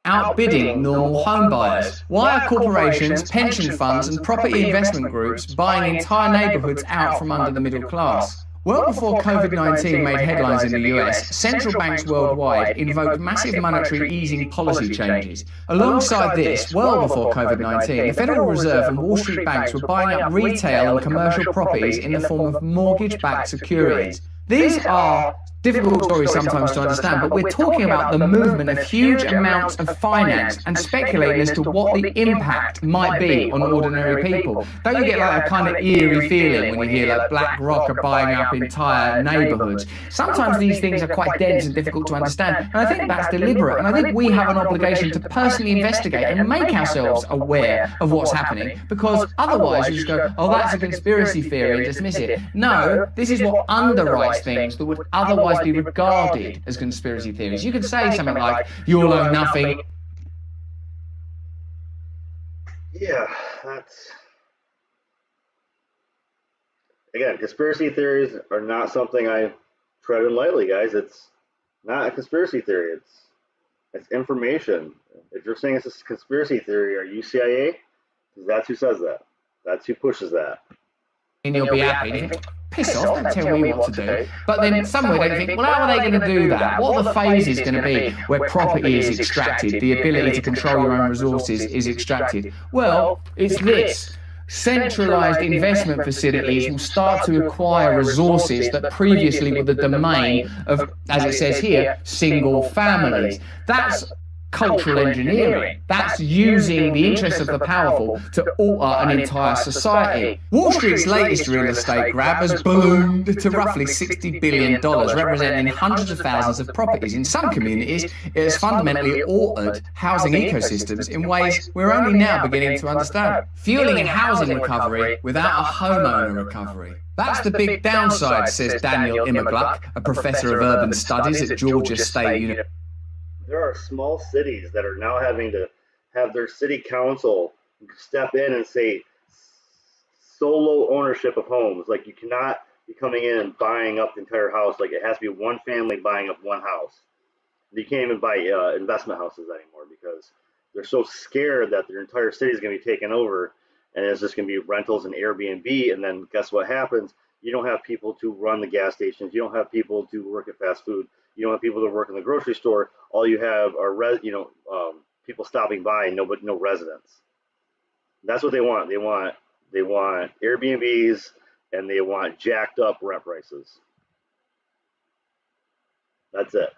outbidding normal home buyers. Why are corporations, pension funds and property investment groups buying entire neighbourhoods out from under the middle class? Well before COVID-19 made headlines in the US, central banks worldwide invoked massive monetary easing policy changes. Alongside this, well before COVID-19, the Federal Reserve and Wall Street banks were buying up retail and commercial properties in the form of mortgage-backed securities. These are difficult stories sometimes to understand, but we're talking about the movement of huge amounts of finance and speculating as to what the impact might be on ordinary people. Don't you get a kind of eerie feeling when you hear BlackRock are buying up entire neighbourhoods? Sometimes these things are quite dense and difficult to understand, and I think that's deliberate, and I think we have an obligation to personally investigate and make ourselves aware of what's happening, because otherwise you just go, oh, that's a conspiracy theory and dismiss it. No, this is what underwrites things that would otherwise be regarded as conspiracy theories. You could say something like, you'll own nothing. Yeah, that's... Again, conspiracy theories are not something I tread in lightly, guys. It's not a conspiracy theory. It's information. If you're saying it's a conspiracy theory, are you CIA? Because that's who says that. That's who pushes that. And you'll be happy. Piss off, don't tell me what to do. But then somewhere they think, well, how are they going to do that? What are the phases going to be where property is extracted, the ability to control your own resources is extracted? Well, it's this. Centralized investment facilities will start to acquire resources that previously were the domain of, as it says here, single families. That's cultural engineering. That's using the interests of the powerful to alter an entire society. Wall Street's latest real estate grab has ballooned to roughly $60 billion, representing hundreds of thousands of properties. In some communities, it has fundamentally altered housing ecosystems in ways we're only now beginning to understand, fueling a housing recovery without a homeowner recovery. That's the big downside, says Daniel Immergluck, a professor of urban studies at Georgia State University. There are small cities that are now having to have their city council step in and say solo ownership of homes. Like, you cannot be coming in and buying up the entire house. Like, it has to be one family buying up one house. You can't even buy investment houses anymore because they're so scared that their entire city is going to be taken over, and it's just going to be rentals and Airbnb. And then guess what happens? You don't have people to run the gas stations. You don't have people to work at fast food. You don't have people to work in the grocery store. All you have are people stopping by, no residents. That's what they want. They want Airbnbs, and they want jacked up rent prices. That's it.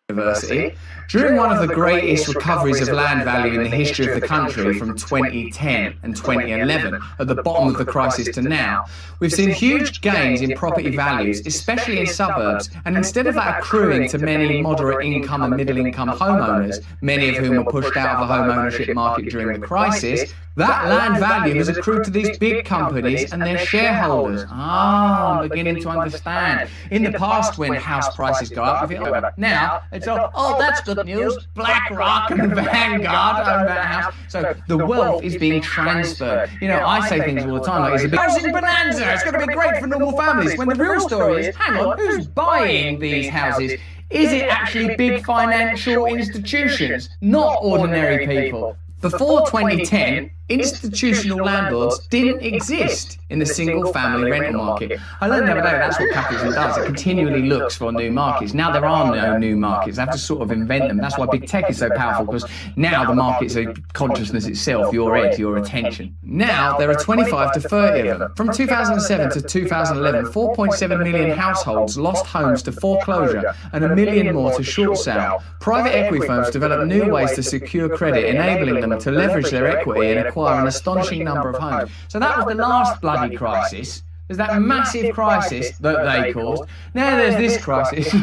University. During one of the greatest recoveries of land value in the history of the country from 2010 and 2011, at the bottom of the crisis to now, we've seen huge gains in property values, especially in suburbs, and instead of that accruing to many moderate income and middle income homeowners, many of whom were pushed out of the home ownership market during the crisis, that land value has accrued to these big companies and their shareholders. I'm beginning to understand. In the past, when house prices go up, now it's that's good news. BlackRock and Vanguard own that house. So the wealth is being transferred. I say things all the time like it's a big housing bonanza. It's going to be great for normal families. When the real story is, hang on, who's buying these houses? Is it actually big financial institutions, not ordinary people? Before 2010, institutional landlords didn't exist in the single-family rental market. I learned the other day that's what capitalism does. It continually looks for new markets. Now there are no new markets. They have to sort of invent them. That's why big tech is so powerful, because now the market's a consciousness itself, your head, your attention. Now there are 25 to 30 of them. From 2007 to 2011, 4.7 million households lost homes to foreclosure and 1 million more to short sale. Private equity firms developed new ways to secure credit, enabling them to leverage their equity and acquire an astonishing number of homes. So that was the last bloody crisis. There's that massive crisis that they caused. Now there's this crisis,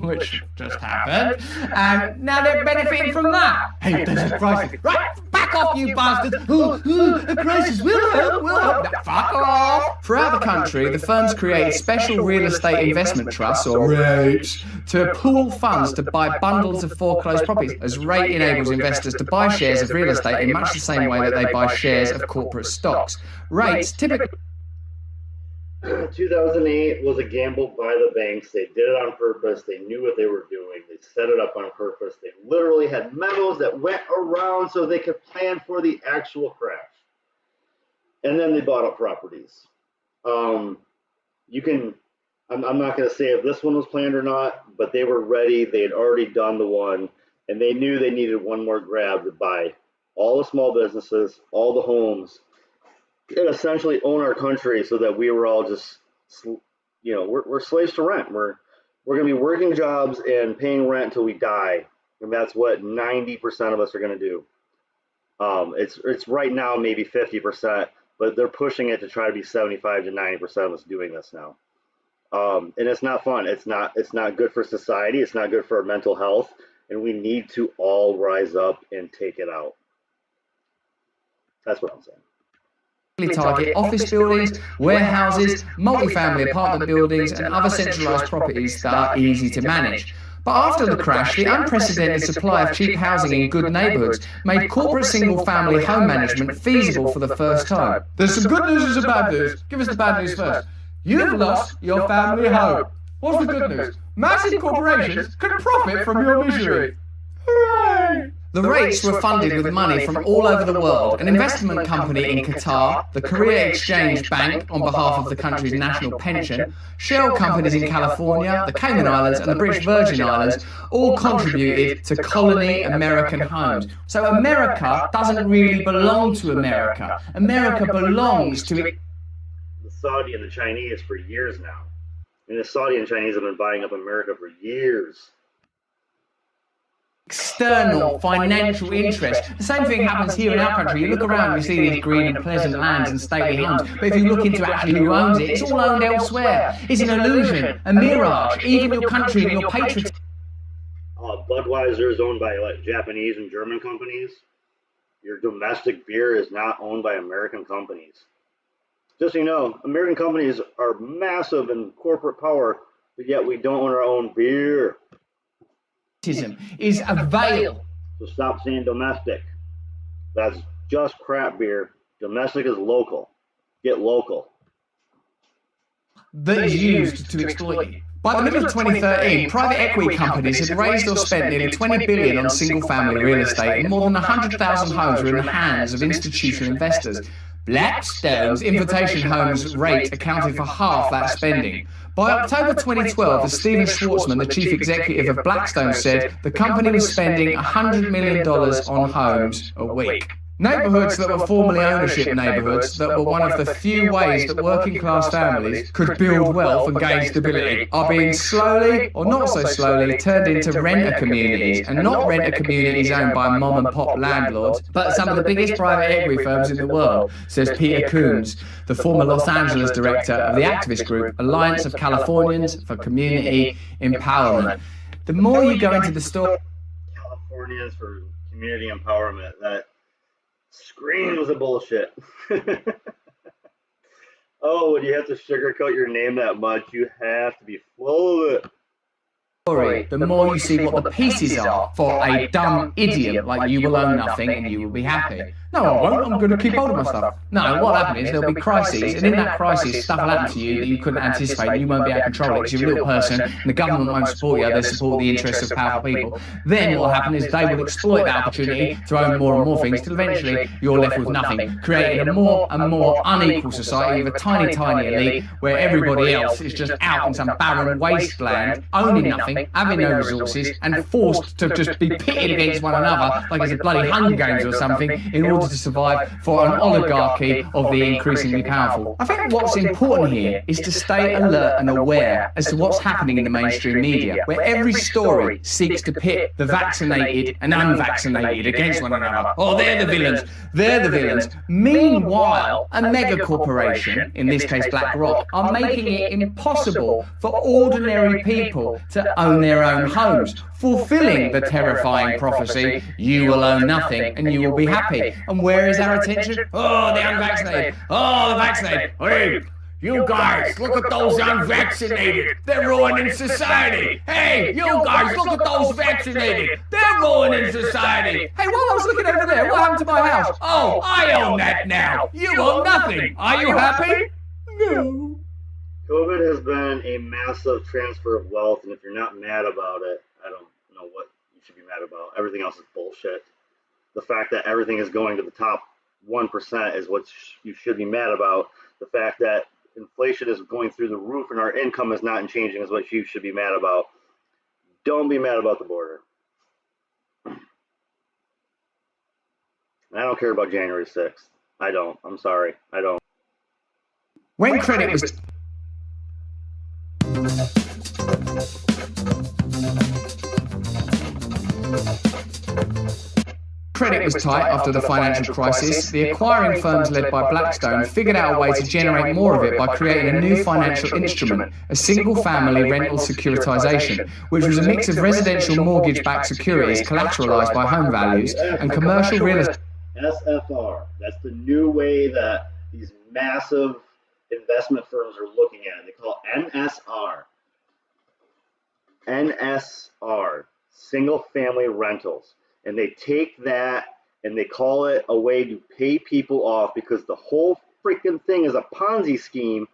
which just happened, and now they're benefiting from that. Hey, there's a crisis. Right, back off, you bastards. A crisis will help. Now, fuck off. Throughout the country, the firms create special real estate investment trusts, or REITs, to pool funds to buy bundles of foreclosed properties, as REIT enables investors to buy shares of real estate in much the same way that they buy shares of corporate stocks. REITs typically... 2008 was a gamble by the banks. They did it on purpose. They knew what they were doing. They set it up on purpose. They literally had memos that went around so they could plan for the actual crash. And then they bought up properties. I'm not going to say if this one was planned or not, but they were ready. They had already done the one, and they knew they needed one more grab to buy all the small businesses, all the homes, and essentially own our country, so that we were all just, we're slaves to rent. We're going to be working jobs and paying rent until we die, and that's what 90% of us are going to do. It's right now maybe 50%, but they're pushing it to try to be 75 to 90% of us doing this now. And it's not fun. It's not good for society. It's not good for our mental health, and we need to all rise up and take it out. That's what I'm saying. Target office buildings, warehouses, multifamily apartment buildings, and other centralised properties that are easy to manage. But after the crash, the unprecedented supply of cheap housing in good neighbourhoods made corporate single-family home management feasible for the first time. There's some good news and some bad news. Give us the bad news first. You've lost your family home. What's the good news? Massive corporations can profit from your misery. Hooray! The REITs were funded with money from all over the world. An investment company in Qatar, the Korea Exchange Bank on behalf of the country's national pension, shell companies in California, the Cayman Islands and the British Virgin Islands all contributed to colony American homes. So America doesn't really belong to America. America belongs to it. The Saudi and the Chinese for years now. And the Saudi and Chinese have been buying up America for years. External financial interest. The same thing happens here in our country. You look around, you see these green and pleasant lands and stately homes, but if you look into actually who owns it, it's all owned elsewhere. It's an illusion, a mirage. Even your country and your patriotism. Budweiser is owned by Japanese and German companies. Your domestic beer is not owned by American companies. Just so you know, American companies are massive in corporate power, but yet we don't own our own beer. Is a veil. So stop saying domestic. That's just crap beer. Domestic is local. get local. That is used to exploit you. By the middle of 2013, private equity companies had raised or spent nearly $20 billion on single-family real estate, and more than 100,000 homes were in the hands of institutional investors. Blackstone's Invitation Homes rate accounted for half that spending. By October 2012, as Stephen Schwarzman, the chief executive of Blackstone, said, the company was spending $100 million on homes a week. Neighbourhoods that were formerly ownership neighbourhoods that were one of the few ways that working class families could build wealth and gain stability are being slowly, or not so slowly, turned into renter communities, and not renter communities owned by mom and pop landlords, but some of the biggest private equity firms in the world, says Peter Coons, the former Los Angeles director of the activist group Alliance of Californians for Community Empowerment. The more you go into the story... Californians for Community Empowerment, that screams of bullshit. Oh, when you have to sugarcoat your name that much, you have to be full of it. The more you see what the pieces are for a dumb idiot like you will own nothing and you will be happy. No, I won't. I'm going to keep hold of my stuff. No, what happened is there'll be crises, and in that crisis, stuff will happen to you that you couldn't anticipate, and you won't be able to control it because you're a little person, and the government won't support you, they'll support the interests of powerful people. Then what will happen is they will exploit that opportunity to own more and more things, till eventually you're left with nothing, creating a more and more unequal society with a tiny, tiny elite where everybody else is just out in some barren wasteland, owning nothing, having no resources, and forced to just be pitted against one another like it's a bloody Hunger Games or something in order to survive for an oligarchy of the increasingly powerful. I think what's important here is to stay alert and aware as to what's happening in the mainstream media, where every story seeks to pit the vaccinated and unvaccinated against one another. Oh, they're the villains. They're the villains. Meanwhile, a mega corporation, in this case BlackRock, are making it impossible for ordinary people to own their own homes, fulfilling the terrifying prophecy, you will own nothing and you will be happy. And where is our attention? Oh, the unvaccinated. Oh, the vaccinated. Hey, you guys, look at those unvaccinated. They're ruining society. Hey, you guys, look at those vaccinated. They're ruining society. Hey, while I was looking over there, what happened to my house? Oh, I own that now. You own nothing. Are you happy? No. COVID has been a massive transfer of wealth, and if you're not mad about it, I don't know what you should be mad about. Everything else is bullshit. The fact that everything is going to the top 1% is what you should be mad about. The fact that inflation is going through the roof and our income is not changing is what you should be mad about. Don't be mad about the border. And I don't care about January 6th. I don't. I'm sorry. I don't. When credit was... Credit was tight after the financial crisis. The acquiring firms led by Blackstone figured out a way to generate more of it by creating a new financial instrument, a single-family rental securitization, which was a mix of residential mortgage-backed securities collateralized by home values and commercial real estate. SFR. That's the new way that these massive investment firms are looking at it. They call it NSR. NSR, single-family rentals. And they take that and they call it a way to pay people off, because the whole freaking thing is a Ponzi scheme.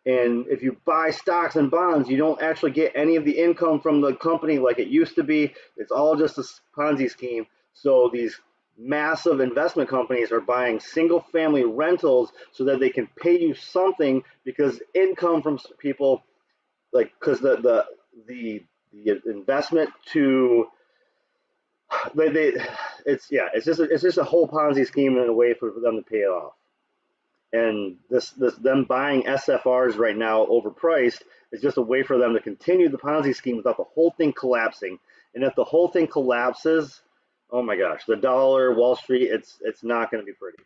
And if you buy stocks and bonds, you don't actually get any of the income from the company like it used to be. It's all just a Ponzi scheme. So these massive investment companies are buying single-family rentals so that they can pay you something, because income from people, like, because the investment to it's just a whole Ponzi scheme in a way for them to pay it off. And them buying SFRs right now overpriced is just a way for them to continue the Ponzi scheme without the whole thing collapsing. And if the whole thing collapses, oh my gosh, the dollar, Wall Street, it's not going to be pretty.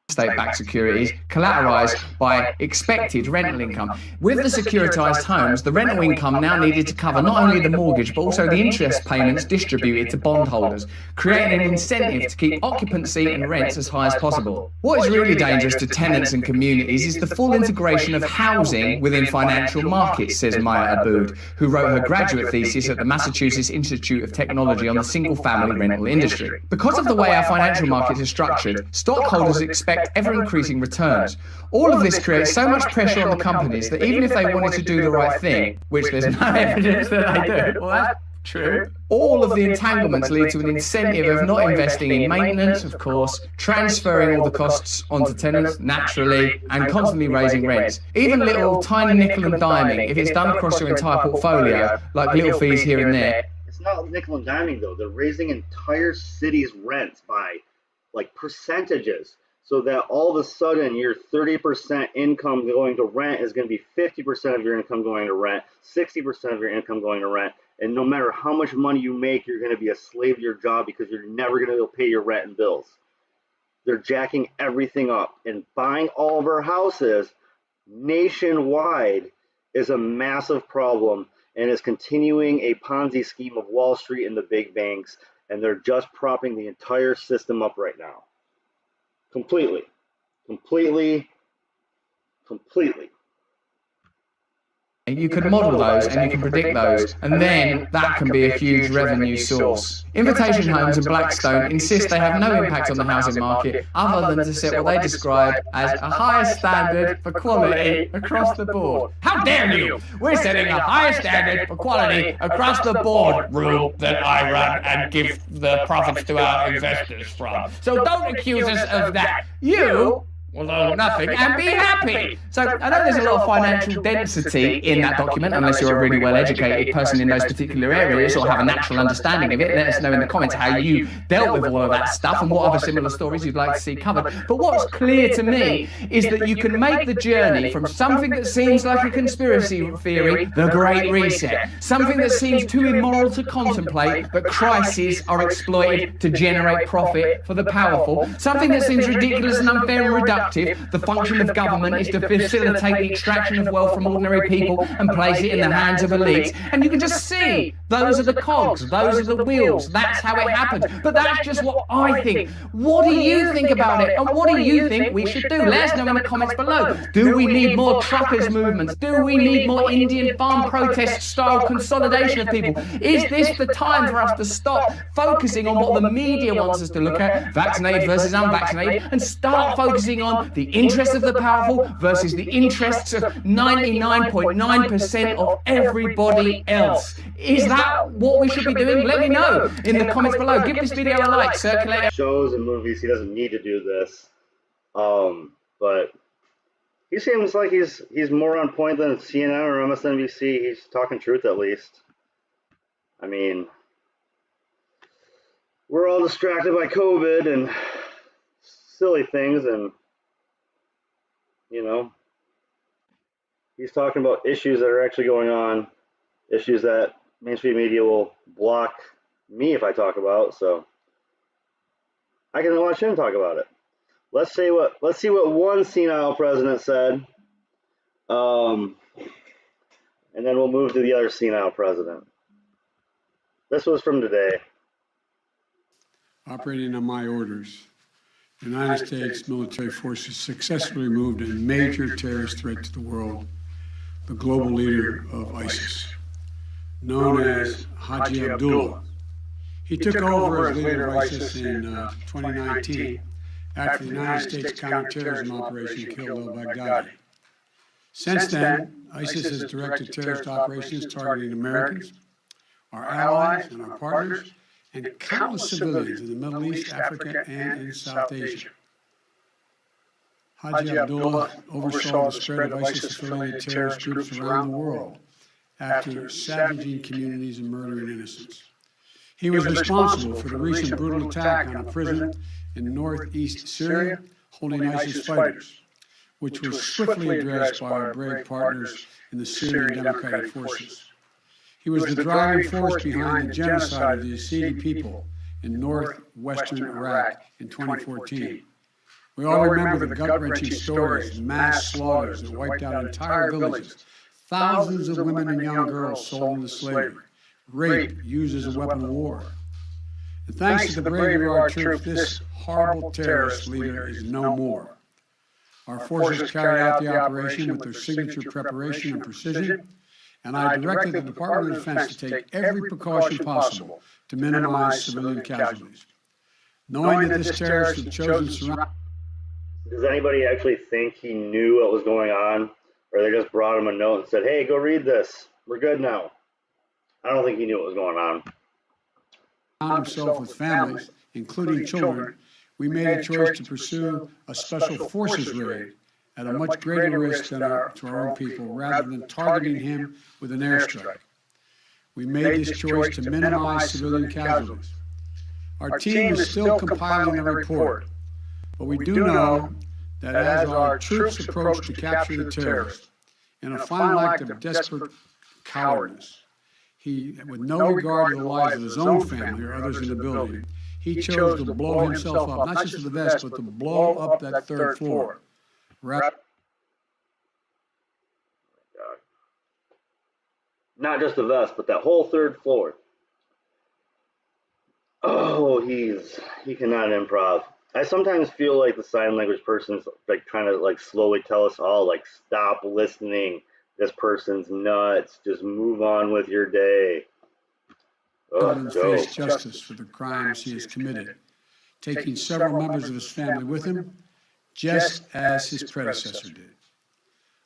State-backed securities collateralized by expected rental income. With the securitized homes, the rental income now needed to cover not only the mortgage but also the interest payments distributed to bondholders, creating an incentive to keep occupancy and rents as high as possible. What is really dangerous to tenants and communities is the full integration of housing within financial markets, says Maya Abood, who wrote her graduate thesis at the Massachusetts Institute of Technology on the single-family rental industry. Because of the way our financial markets are structured, stockholders expect expect ever-increasing returns. All of this creates so much pressure on the companies that even if they wanted to do the right thing, which there's no evidence that they do, well, that's true, all of the entanglements lead to an incentive of not investing in maintenance, of course, transferring all the costs onto tenants, naturally, and constantly raising rents. Even little tiny nickel and diming, if it's done across your entire portfolio, like little fees here and there. It's not nickel and diming, though. They're raising entire cities' rents by, like, percentages, so that all of a sudden your 30% income going to rent is going to be 50% of your income going to rent, 60% of your income going to rent, and no matter how much money you make, you're going to be a slave to your job because you're never going to be able to pay your rent and bills. They're jacking everything up, and buying all of our houses nationwide is a massive problem, and is continuing a Ponzi scheme of Wall Street and the big banks, and they're just propping the entire system up right now. Completely. And you can model those and you can predict those, and then that can be a huge revenue source. Invitation Homes and Blackstone insist they have no impact on the housing market other than to set what they describe as a higher standard for quality across the board. How dare you! We're setting a higher standard for quality across the board rule that I run and give the profits to our investors from. So don't accuse us of that. You will own nothing and be happy. So I know there's a lot of financial density in that document, unless you're a really well-educated person in those particular areas or have a natural understanding of it. Let us know in the comments how you dealt with all of that stuff and what other similar stories you'd like to see covered. But what's clear to me is that you can make the journey from something that seems like a conspiracy theory, the Great Reset, something that seems too immoral to contemplate, but crises are exploited to generate profit for the powerful, something that seems ridiculous and unfair and reductive. The function of government is to facilitate the extraction of wealth from ordinary people and place it in the hands of elites. And you can just see, those are the cogs, those are the wheels, that's how it happens. But that's just what I think. What do you think about it? And what do you think we should do? Let us know in the comments below. Do we need more truckers movements? Do we need more Indian farm protest style consolidation of people? Is this the time for us to stop focusing on what the media wants us to look at, vaccinated versus unvaccinated, and start focusing on the interests of the powerful versus the interests of 99.9% of everybody else? Is that what we should be doing? Let me know in the comments below. Give this video a like, circulate it. Shows and movies, he doesn't need to do this. But he seems like he's more on point than CNN or MSNBC. He's talking truth, at least. I mean, we're all distracted by COVID and silly things, and you know, he's talking about issues that are actually going on, issues that mainstream media will block me if I talk about, so I can watch him talk about it. Let's see what one senile president said, and then we'll move to the other senile president. This was from today. Operating on my orders, the United States military forces successfully removed a major terrorist threat to the world, the global leader of ISIS, known as Haji Abdullah. He took over as leader of ISIS in 2019 after the United States counterterrorism operation killed al-Baghdadi. Since then, ISIS has directed terrorist operations targeting Americans, our allies and our partners, and countless civilians in the Middle East, Africa, and in South Asia. Haji Abdullah oversaw the spread of ISIS-affiliated terrorist groups around the world after savaging communities and murdering innocents. He was responsible for the recent brutal attack on a prison in northeast Syria holding ISIS fighters, which was swiftly addressed by our brave partners in the Syrian Democratic Forces. He was the driving force behind the genocide of the Yazidi people in northwestern Iraq in 2014. We all remember the gut-wrenching stories, mass slaughters that wiped out entire villages, thousands of women and young girls sold into slavery, rape used as a weapon of war. And thanks to the bravery of our troops, this horrible terrorist leader is no more. Our forces carried out the operation with their signature preparation and precision, and I directed the Department of Defense to take every precaution possible to minimize civilian casualties. Knowing that this terrorist had chosen surrounding... Does anybody actually think he knew what was going on, or they just brought him a note and said, "Hey, go read this. We're good now"? I don't think he knew what was going on. Found himself with families, including children, we made a choice to pursue a special forces raid at a much greater risk to our own people, rather than targeting him with an airstrike. We made this choice to minimize civilian casualties. Our team is still compiling the report, but we do know that as our troops approach to capture the terrorists, in a final act of desperate cowardice, he, with no regard to the lives of his own family or others in the building, he chose to blow himself up, not just with the vest, but to blow up that third floor. Not just the vest, but that whole third floor. Oh, he cannot improv. I sometimes feel like the sign language person's like trying to like slowly tell us all, like, stop listening. This person's nuts. Just move on with your day. Face justice for the crimes he has committed, taking several members of his family with him, just as his predecessor did.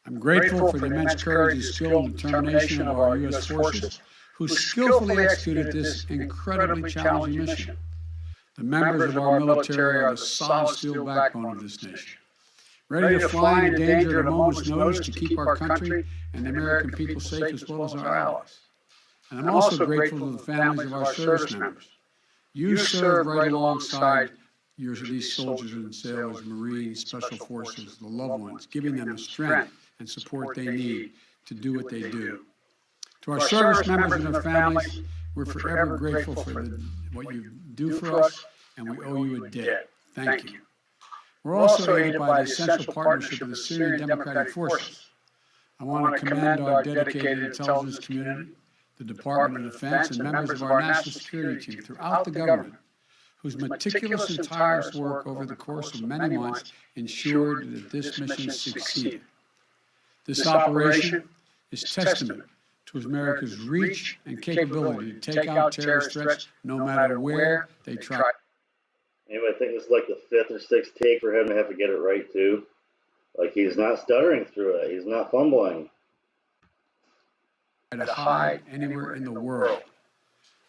I'm grateful for the immense courage, skill, and determination of our U.S. forces, who skillfully executed this incredibly challenging mission. The members of our military are the solid steel backbone of this nation, ready to fly in danger at a moment's notice to keep our country and the American people safe, as well as our allies. And I'm also grateful to the families of our service members. You serve right alongside these soldiers and sailors, Marines, Special Forces, the loved ones, giving them the strength and support they need to do what they do. To our service members and their families, we're forever grateful for what you do for us, and we owe you a debt. Thank you. We're also aided by the essential partnership of the Syrian Democratic Forces. I want to commend our dedicated intelligence community, the Department of Defense, and members of our national security team throughout the government, whose meticulous and tireless work over the course of many months ensured that this mission succeeded. This operation is testament to America's reach and capability to take out terrorist threats no matter where they try. Anybody think this is like the 5th or 6th take for him to have to get it right too? Like, he's not stuttering through it. He's not fumbling. To hide anywhere in the world.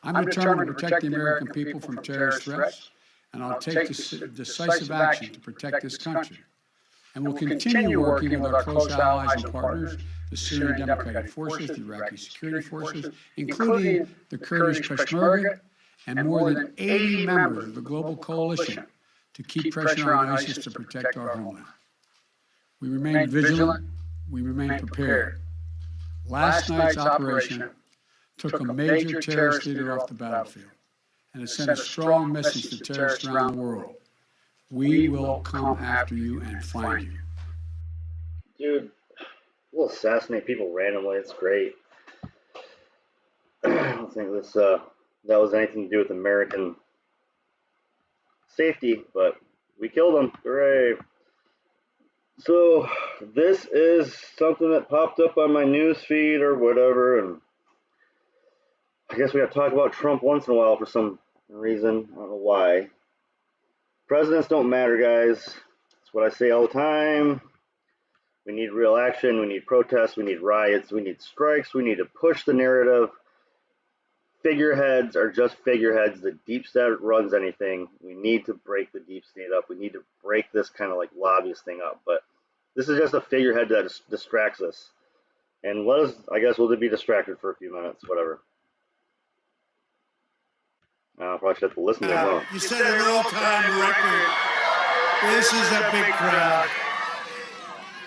I'm determined to protect the American people from terrorist threats, and I'll take decisive action to protect this country. And we'll continue working with our close allies and partners, the Syrian Democratic Forces, the Iraqi security forces, including the Kurdish Peshmerga, and more than 80 members of the global coalition, to keep pressure on ISIS to protect our homeland. We remain vigilant. We remain prepared. Last night's operation took a major terrorist leader off the battlefield, and it sent a strong message to terrorists around the world. We will come after you and find you. Dude, we'll assassinate people randomly. It's great. I don't think that was anything to do with American safety, but we killed them. Hooray. So this is something that popped up on my news feed or whatever, and I guess we have to talk about Trump once in a while for some reason. I don't know why. Presidents don't matter, guys. That's what I say all the time. We need real action. We need protests. We need riots. We need strikes. We need to push the narrative. Figureheads are just figureheads. The deep state runs anything. We need to break the deep state up. We need to break this kind of like lobbyist thing up. But this is just a figurehead that distracts us. And let us, I guess, we'll be distracted for a few minutes, whatever. I probably should have to listen to it. You set an all-time record. This is a big crowd.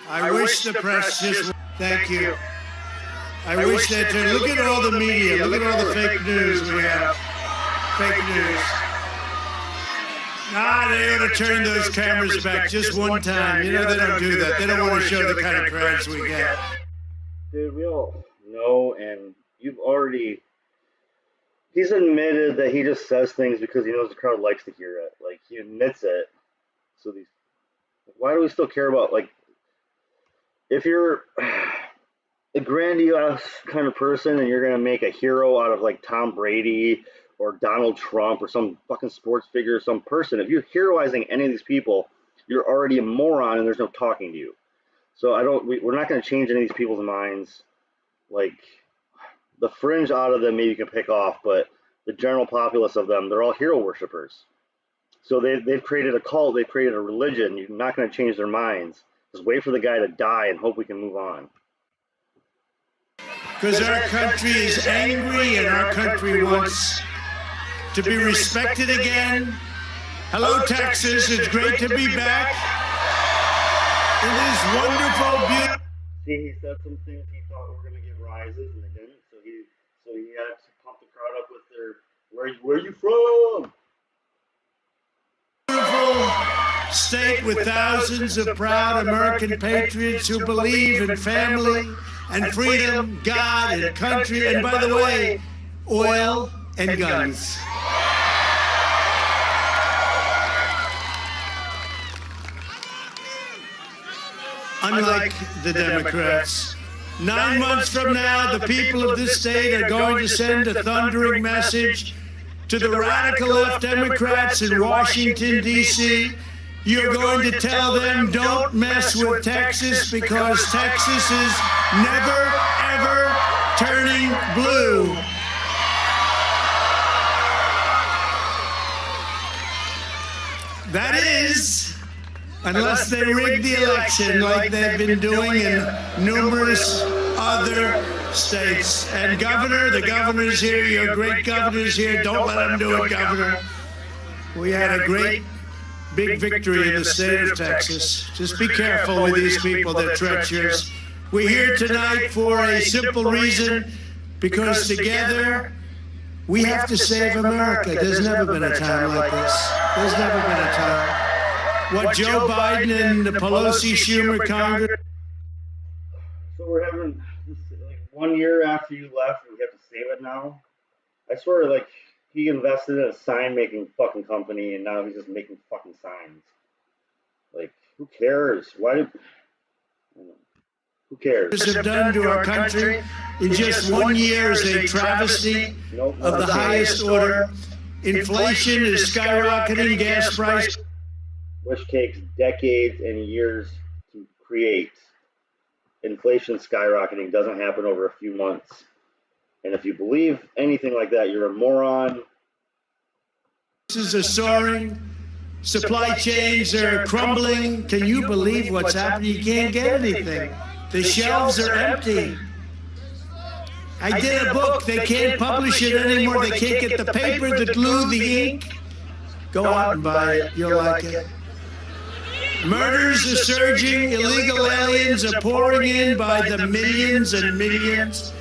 I wish the press just... Thank you. I wish that too. Look at all the media. Look at all the fake news we have. Fake news. Nah, they ought to turn those cameras back just one time. You know, they don't do that. They don't want to show the kind of crowds we get. Dude, we all know, and you've already... He's admitted that he just says things because he knows the crowd likes to hear it. Like, he admits it. So these... Why do we still care about, like... If you're... a grandiose kind of person and you're going to make a hero out of like Tom Brady or Donald Trump or some fucking sports figure or some person, if you're heroizing any of these people, you're already a moron and there's no talking to you. So we're not going to change any of these people's minds. Like, the fringe out of them maybe you can pick off, but the general populace of them, they're all hero worshippers. So they've created a cult, they've created a religion. You're not going to change their minds. Just wait for the guy to die and hope we can move on. Because our country is angry and our country wants to be respected again. Hello, Texas. It's great to be back. It is wonderful, beautiful. See, he said some things he thought were going to get rises, and they didn't. So he had to pump the crowd up with their, where are you from? Beautiful state with thousands of proud American patriots who believe in family and freedom, God and country, and by the way, oil and guns. Unlike the Democrats, 9 months from now, the people of this state are going to send a thundering message to the radical left Democrats in Washington, D.C. You're going to tell them, don't mess with Texas, because Texas is never, ever turning blue. That is, unless they rig the election like they've been doing in numerous other states. And Governor, the governor's here, your great governor's here. Don't let him do it, Governor. We had a great big victory in the state of Texas. Just be careful with these people, they're treacherous. We're here tonight for a simple reason, because together we have to save America. There's never been a time like this. There's never been a time. What Joe Biden and the Pelosi, Schumer, Congress. So we're having, like, 1 year after you left, we have to save it now. I swear, like, he invested in a sign-making fucking company, and now he's just making fucking signs. Like, who cares? Who cares? Have done to our country in just 1 year is a travesty of the highest order. Inflation is skyrocketing, gas prices. Which takes decades and years to create. Inflation skyrocketing doesn't happen over a few months. And if you believe anything like that, you're a moron. Prices are soaring. Supply chains are crumbling. Can you believe what's happening? You can't get anything. The shelves are empty. I did a book. They can't publish it anymore. They can't get the paper, the glue, the ink. Go out and buy it. You'll like it. Murders are surging. Illegal aliens are pouring in by the millions and millions.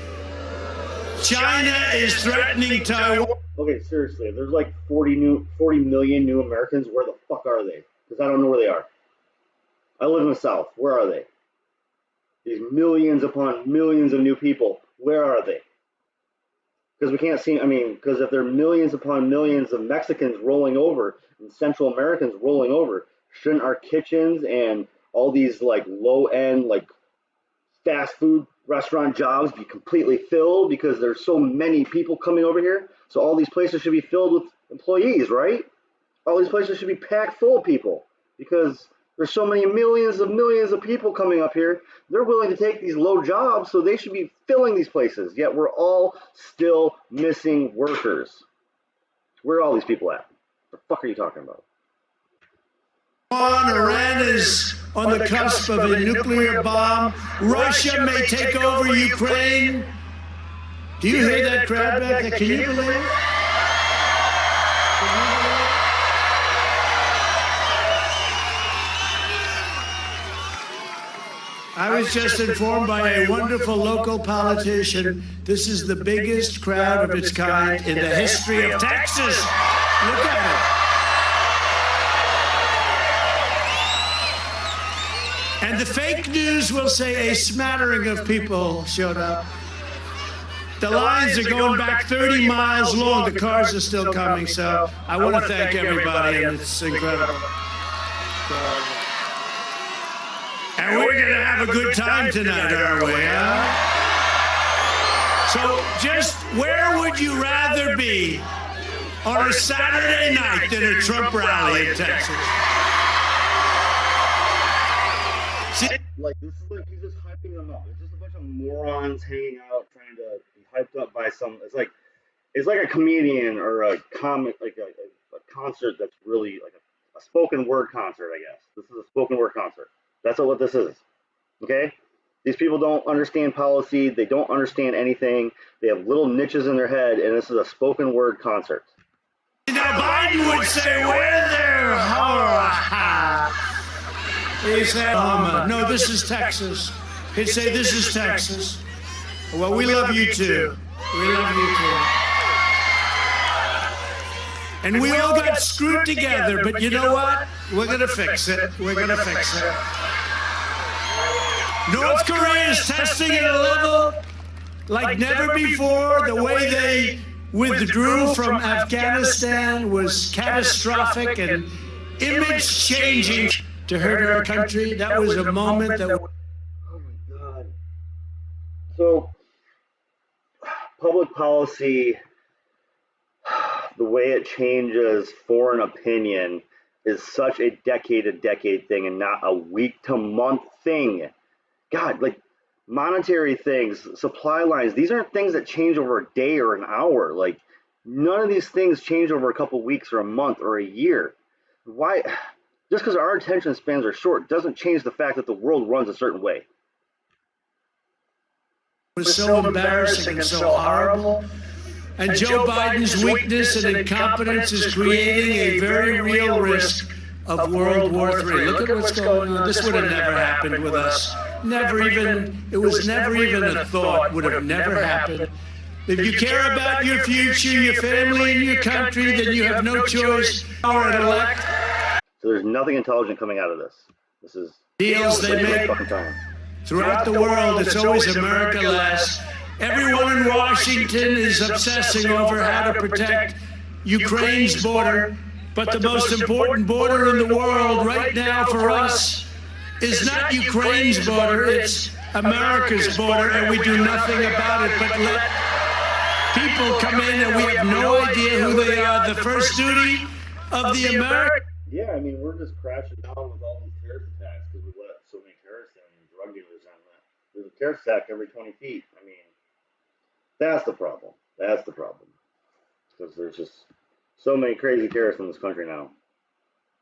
China is threatening Taiwan. Okay, seriously, if there's like 40 million new Americans, where the fuck are they? Because I don't know where they are. I live in the South. Where are they? These millions upon millions of new people, where are they? Because we can't see, because if there are millions upon millions of Mexicans rolling over and Central Americans rolling over, shouldn't our kitchens and all these like low-end like fast food restaurant jobs be completely filled, because there's so many people coming over here? So all these places should be filled with employees, right? All these places should be packed full of people, because there's so many millions of people coming up here. They're willing to take these low jobs, so they should be filling these places. Yet we're all still missing workers. Where are all these people at? What the fuck are you talking about? Iran is on the cusp of a nuclear bomb. Russia may take over Ukraine. Do you hear that crowd back there? Can you believe it? I was just informed by a wonderful local politician, this is the biggest crowd of its kind in the history of Texas. Look at it. And the fake news will say a smattering of people showed up. The lines are going back 30 miles long. The cars are still coming, so I want to thank everybody, and it's incredible. And we're going to have a good time tonight, aren't we, huh? So just where would you rather be on a Saturday night than a Trump rally in Texas? Like, this is like he's just hyping them up. It's just a bunch of morons hanging out trying to be hyped up by some. It's like a comedian or a comic, like a concert that's really like a spoken word concert, I guess. This is a spoken word concert. That's what this is. Okay? These people don't understand policy. They don't understand anything. They have little niches in their head, and this is a spoken word concert. Now, Biden would say, "Where there, he said, no, this is Texas." He'd say, "This is Texas." Well, we love you too. We love you too. And we all got screwed together, but you know what? We're going to fix it. We're going to fix it. North Korea is testing at a level like never before. The way they withdrew from Afghanistan was catastrophic and image-changing to hurt our country. That was a moment that... Oh my God. So, public policy, the way it changes foreign opinion is such a decade-to-decade thing and not a week-to-month thing. God, like monetary things, supply lines, these aren't things that change over a day or an hour. Like, none of these things change over a couple weeks or a month or a year. Why? Just because our attention spans are short doesn't change the fact that the world runs a certain way. It was so embarrassing and so horrible. And Joe Biden's weakness and incompetence is creating a very real risk of World War III. Look at what's going on. This would have never happened with us. It was never even a thought, would have never happened. If you care about your future, your family, and your country, then you have no choice or elect. So there's nothing intelligent coming out of this. This is deals they make throughout the world. It's always America last. Everyone in Washington is obsessing over how to protect Ukraine's border, but the most important border in the world right now for us is not Ukraine's border, it's America's border, and we do nothing about it but let people come in and we have no idea who they are. The first duty of the American... Yeah, I mean, we're just crashing down with all these terrorist attacks because we let so many terrorists and drug dealers on that. There's a terrorist attack every 20 feet. I mean, that's the problem. That's the problem. Because there's just so many crazy terrorists in this country now.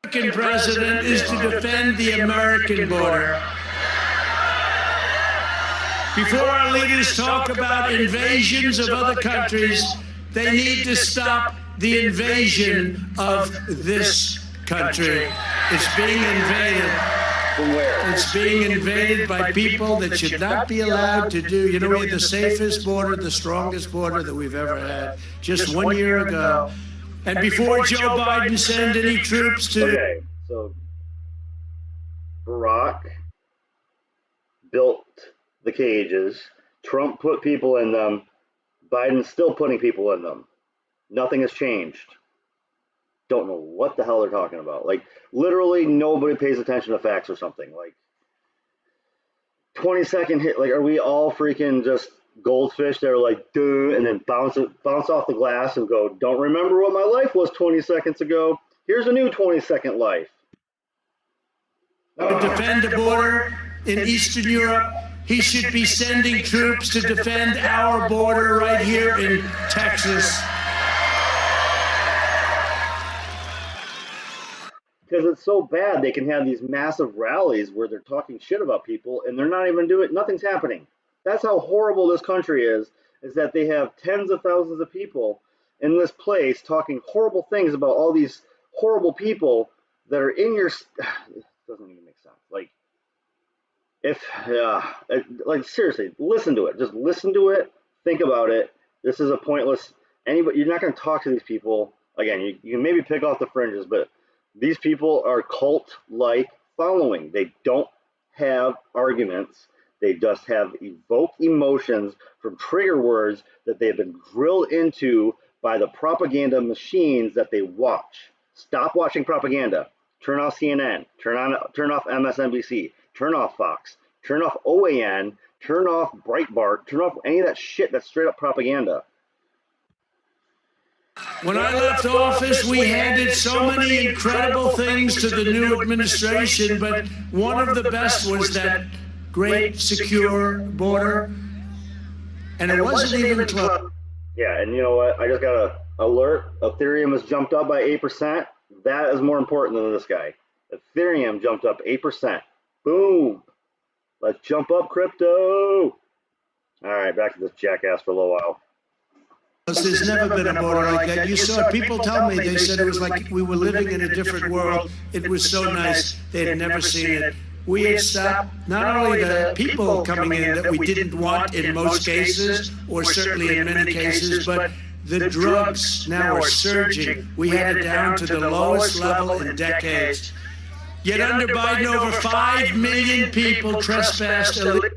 The American president is to defend the American border. Before our leaders talk about invasions of other countries, they need to stop the invasion of this country. It's being invaded. From where? It's being invaded by people that should not be allowed to do. You know, we had the safest border, the strongest border that we've ever had, just 1 year ago. And before Joe Biden sent any troops to... Okay, so Barack built the cages. Trump put people in them. Biden's still putting people in them. Nothing has changed. Don't know what the hell they're talking about. Like, literally nobody pays attention to facts or something. Like, 20-second hit. Like, are we all freaking just goldfish that are like, duh, and then bounce off the glass and go, don't remember what my life was 20 seconds ago. Here's a new 20-second life. To defend the border in Eastern Europe, he should be sending troops to defend our border right here in Texas. Because it's so bad, they can have these massive rallies where they're talking shit about people and they're not even doing it. Nothing's happening. That's how horrible this country is that they have tens of thousands of people in this place talking horrible things about all these horrible people that are in your... It doesn't even make sense. Like, seriously, listen to it. Just listen to it. Think about it. This is a pointless... You're not going to talk to these people. Again, you can maybe pick off the fringes, but these people are cult-like following. They don't have arguments. They just have evoked emotions from trigger words that they've been drilled into by the propaganda machines that they watch. Stop watching propaganda. Turn off CNN. Turn off MSNBC. Turn off Fox. Turn off OAN. Turn off Breitbart. Turn off any of that shit that's straight up propaganda. When I left office, we handed so many incredible things to the new administration, but one of the best was that great secure border, and it wasn't even close. Yeah, and you know what? I just got a alert. Ethereum has jumped up by 8%. That is more important than this guy. Ethereum jumped up 8%. Boom. Let's jump up crypto. All right, back to this jackass for a little while. There's never been a border like that. You saw people tell me, they said it was like we were living in a different world. It was so nice. They had never seen it. We had stopped not only the people coming in that we didn't want in most cases, or certainly in many cases, but the drugs now are surging. We had it down to the lowest level in decades. Yet under Biden, over 5 million people trespassed illegally.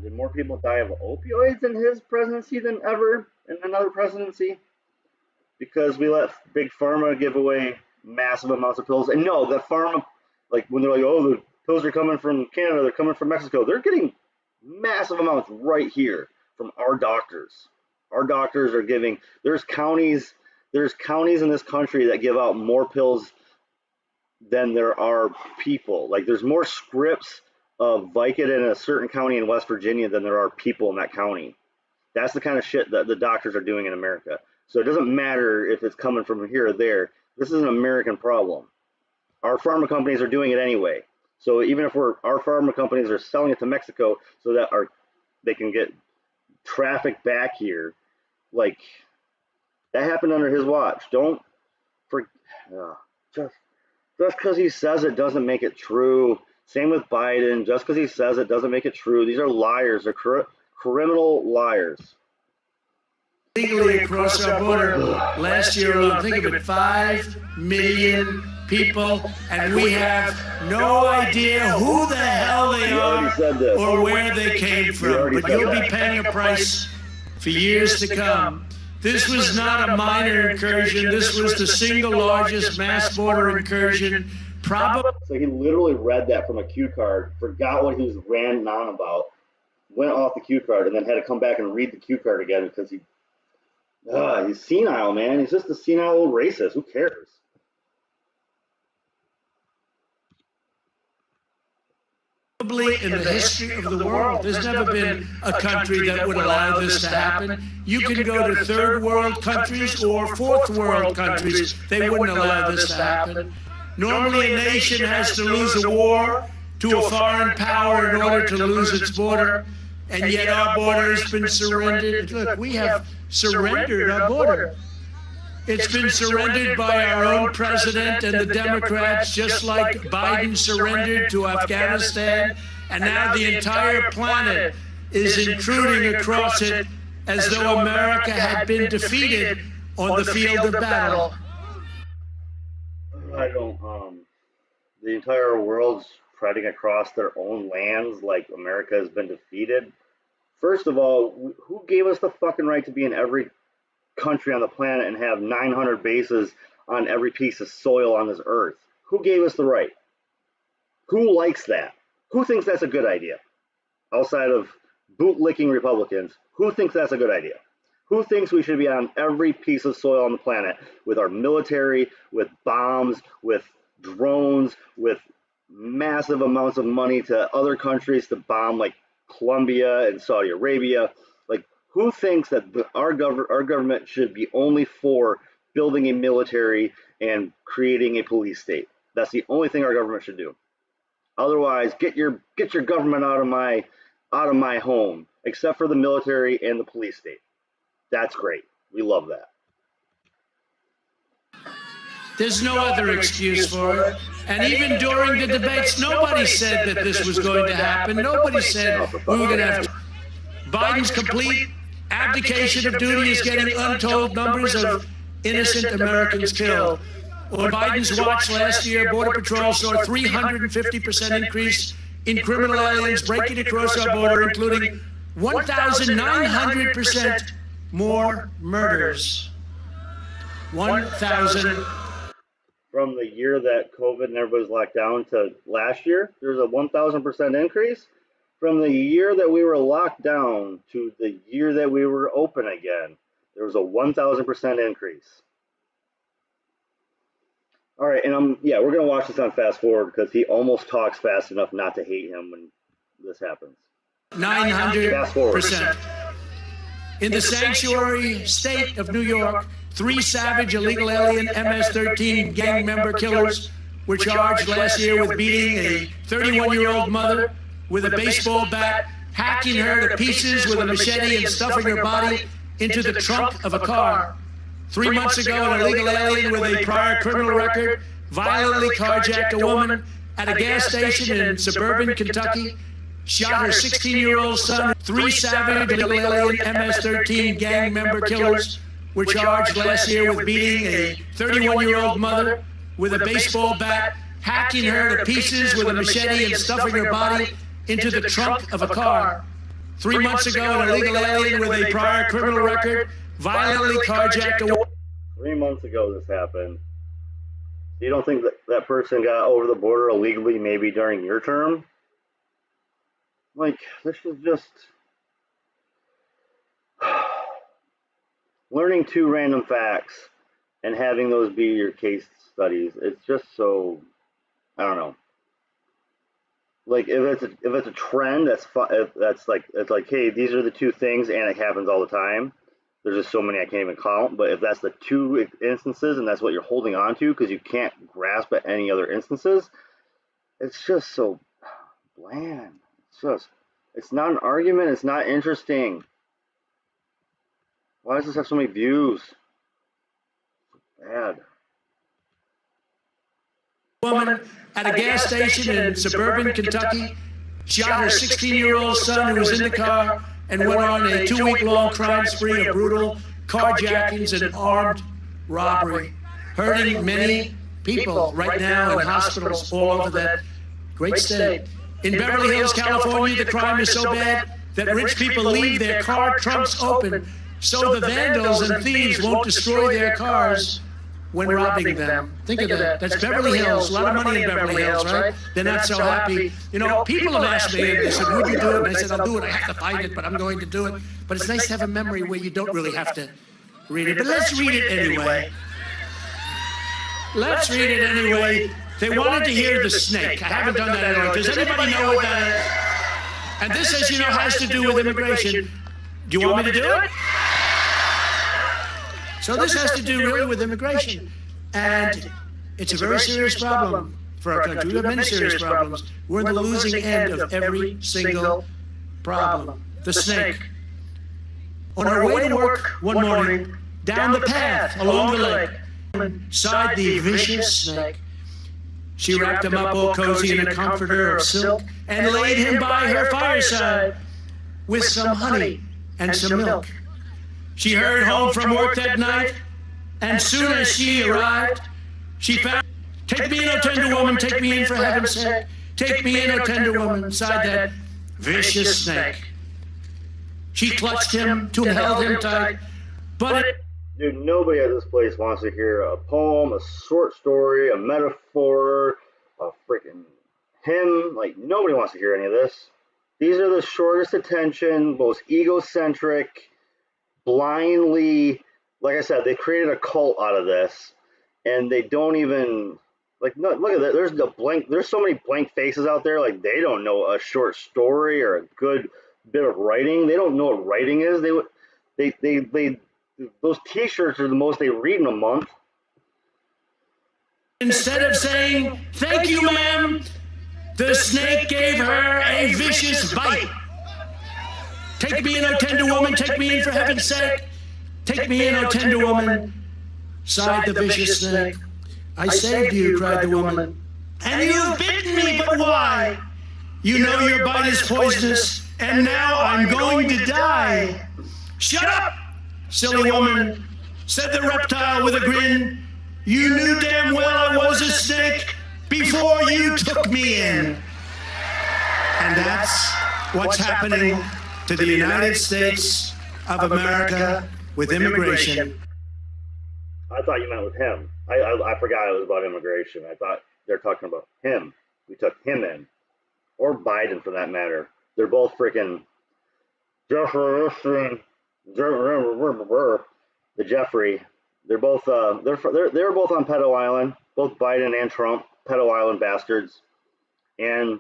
Did more people die of opioids in his presidency than ever in another presidency? Because we let Big Pharma give away massive amounts of pills. And no, the pharma, like when they're like, oh, the pills are coming from Canada, they're coming from Mexico, they're getting massive amounts right here from our doctors. Our doctors are giving, there's counties in this country that give out more pills than there are people. Like there's more scripts of Vicodin in a certain county in West Virginia than there are people in that county. That's the kind of shit that the doctors are doing in America. So it doesn't matter if it's coming from here or there. This is an American problem. Our pharma companies are doing it anyway. So even if our pharma companies are selling it to Mexico so that they can get traffic back here, like that happened under his watch. Just because he says it doesn't make it true. Same with Biden. Just because he says it doesn't make it true. These are liars. They're criminal liars. Legally across our border last year alone, think of it, 5 million people, and we have no idea who the hell they are or where they came from. But you'll be paying a price for years to come. This was not a minor incursion. This was the single largest mass border incursion. Probably. So he literally read that from a cue card, forgot what he was ranting on about, went off the cue card, and then had to come back and read the cue card again because he's senile, man. He's just a senile old racist. Who cares? Probably in the history of the world, there's never been a country that would allow this to happen. You can go to third world countries or fourth world countries. They wouldn't allow this to happen. Normally, a nation has to lose a war to a foreign power in order to lose its border, and yet our border has been surrendered. Look, we have surrendered our border. It's been surrendered by our own president and the Democrats, just like Biden surrendered to Afghanistan, and now the entire planet is intruding across it as though America had been defeated on the field of battle. The entire world's treading across their own lands like America has been defeated. First of all, who gave us the fucking right to be in every country on the planet and have 900 bases on every piece of soil on this earth? Who gave us the right? Who likes that? Who thinks that's a good idea? Outside of bootlicking Republicans, who thinks that's a good idea? Who thinks we should be on every piece of soil on the planet with our military, with bombs, with drones, with massive amounts of money to other countries to bomb like Colombia and Saudi Arabia? Like, who thinks that our government should be only for building a military and creating a police state? That's the only thing our government should do. Otherwise, get your government out of my home, except for the military and the police state. That's great. We love that. There's no other excuse for it. And even during the debates, nobody said that this was going to happen. Nobody said we were going to have Biden's complete abdication of duty is getting untold numbers of innocent Americans killed. On Biden's watch last year, Border Patrol saw a 350% increase in criminal aliens breaking across our border, including 1,900% more murders. 1,000. From the year that COVID and everybody's locked down to last year, there's a 1,000% increase. From the year that we were locked down to the year that we were open again, there was a 1,000% increase. All right, and we're gonna watch this on fast forward because he almost talks fast enough not to hate him when this happens. 900%. In the sanctuary state of New York, 3 savage illegal alien MS-13 gang member killers were charged last year with beating a 31-year-old mother with a baseball bat, hacking her to pieces with a machete and stuffing her body into the trunk of a car. 3 months ago, an illegal alien with a prior criminal record violently carjacked a woman at a gas station in suburban Kentucky, shot her 16-year-old son. 3 savage illegal alien MS-13 gang member killers were charged last year with beating a 31-year-old mother with a baseball bat, hacking her to pieces with a machete and stuffing her body into the trunk of a car. 3 months ago, an illegal alien with a prior criminal record violently carjacked a woman. 3 months ago this happened. You don't think that that person got over the border illegally maybe during your term? Like, this is just learning 2 random facts and having those be your case studies. It's just so, I don't know. Like, if it's a trend, that's like, it's like, hey, these are the 2 things and it happens all the time. There's just so many I can't even count. But if that's the 2 instances and that's what you're holding on to because you can't grasp at any other instances, it's just so bland. It's not an argument. It's not interesting. Why does this have so many views? Bad. Woman at a gas station in suburban Kentucky shot her 16-year-old son who was in the car and went on a 2-week-long crime spree of brutal carjackings and armed robbery, hurting many people right now in hospitals all over that great state. In Beverly Hills, California, the crime is so bad that rich people leave their car trunks open so the vandals and thieves won't destroy their cars when robbing them. Think of that. That's Beverly Hills. A lot of money in Beverly Hills, right? They're not so happy. You know, people have asked me, and they said, would you do it? And I said, I'll do it. I have to find it, but I'm going to do it. But it's nice to have a memory where you don't really have to read it. But let's read it anyway. Let's read it anyway. They wanted to hear the snake. I haven't done that anyway. Does anybody know what that is? And this, as you know, has to do with immigration. Do you want me to do it? So this has to do really with immigration. And it's a very serious problem for our country. We have many serious problems. We're in the losing end of every single problem. The snake. On our way to work one morning, down the path along the lake, sighed the vicious snake. She wrapped him up all cozy in a comforter of silk and laid him by her fireside with some honey and some milk. She hurried home from work that night, and soon as she arrived, she found, take me in, O tender woman, take me in for heaven's sake. Take me in, O tender woman, sighed that vicious snake. She clutched him to held him tight, but dude, nobody at this place wants to hear a poem, a short story, a metaphor, a freaking hymn. Like, nobody wants to hear any of this. These are the shortest attention, most egocentric, blindly, like I said, they created a cult out of this, and they don't even, like, no, look at that. There's so many blank faces out there. Like, they don't know a short story or a good bit of writing. They don't know what writing is. They those T-shirts are the most they read in a month. instead of saying, thank you, ma'am, the snake gave her a vicious bite. Take me in, O tender woman, take me in for heaven's sake. Take me in, O tender woman, sighed the vicious snake. I saved you, cried the woman. And you've bitten me, but why? You know your bite is poisonous, and now I'm going to die. Shut up, silly woman, said the reptile with a grin. You knew damn well I was a snake before you took me in. And that's what's happening to the United States of America with immigration. I thought you meant with him. I forgot it was about immigration. I thought they're talking about him. We took him in. Or Biden, for that matter. They're both freaking the Jeffrey. They're both they're both on Pedo Island. Both Biden and Trump, Pedo Island bastards. And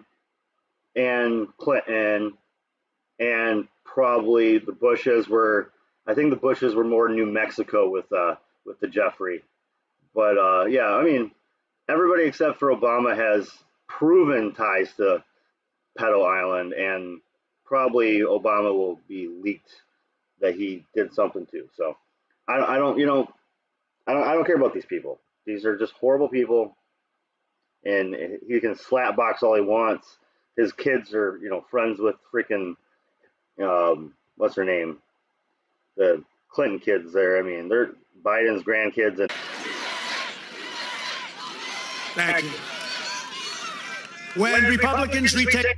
and Clinton, and probably the Bushes were. I think the Bushes were more New Mexico with the Jeffrey. But yeah, I mean, everybody except for Obama has proven ties to Pedo Island, and probably Obama will be leaked that he did something too. So I don't care about these people. These are just horrible people, and he can slap box all he wants. His kids are, friends with freaking, what's her name? The Clinton kids there. I mean, they're Biden's grandkids. And thank you. When Republicans retake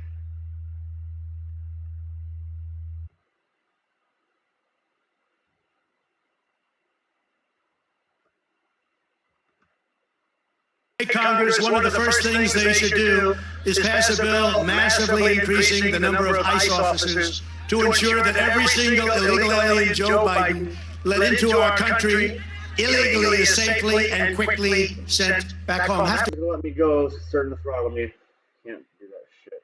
Congress, one of the first things they should do is pass a bill massively increasing the number of ICE officers to ensure that every single illegal alien Joe Biden let into our country illegally is safely and quickly sent back home. Have to let me go, starting to throttle me. Can't do that shit.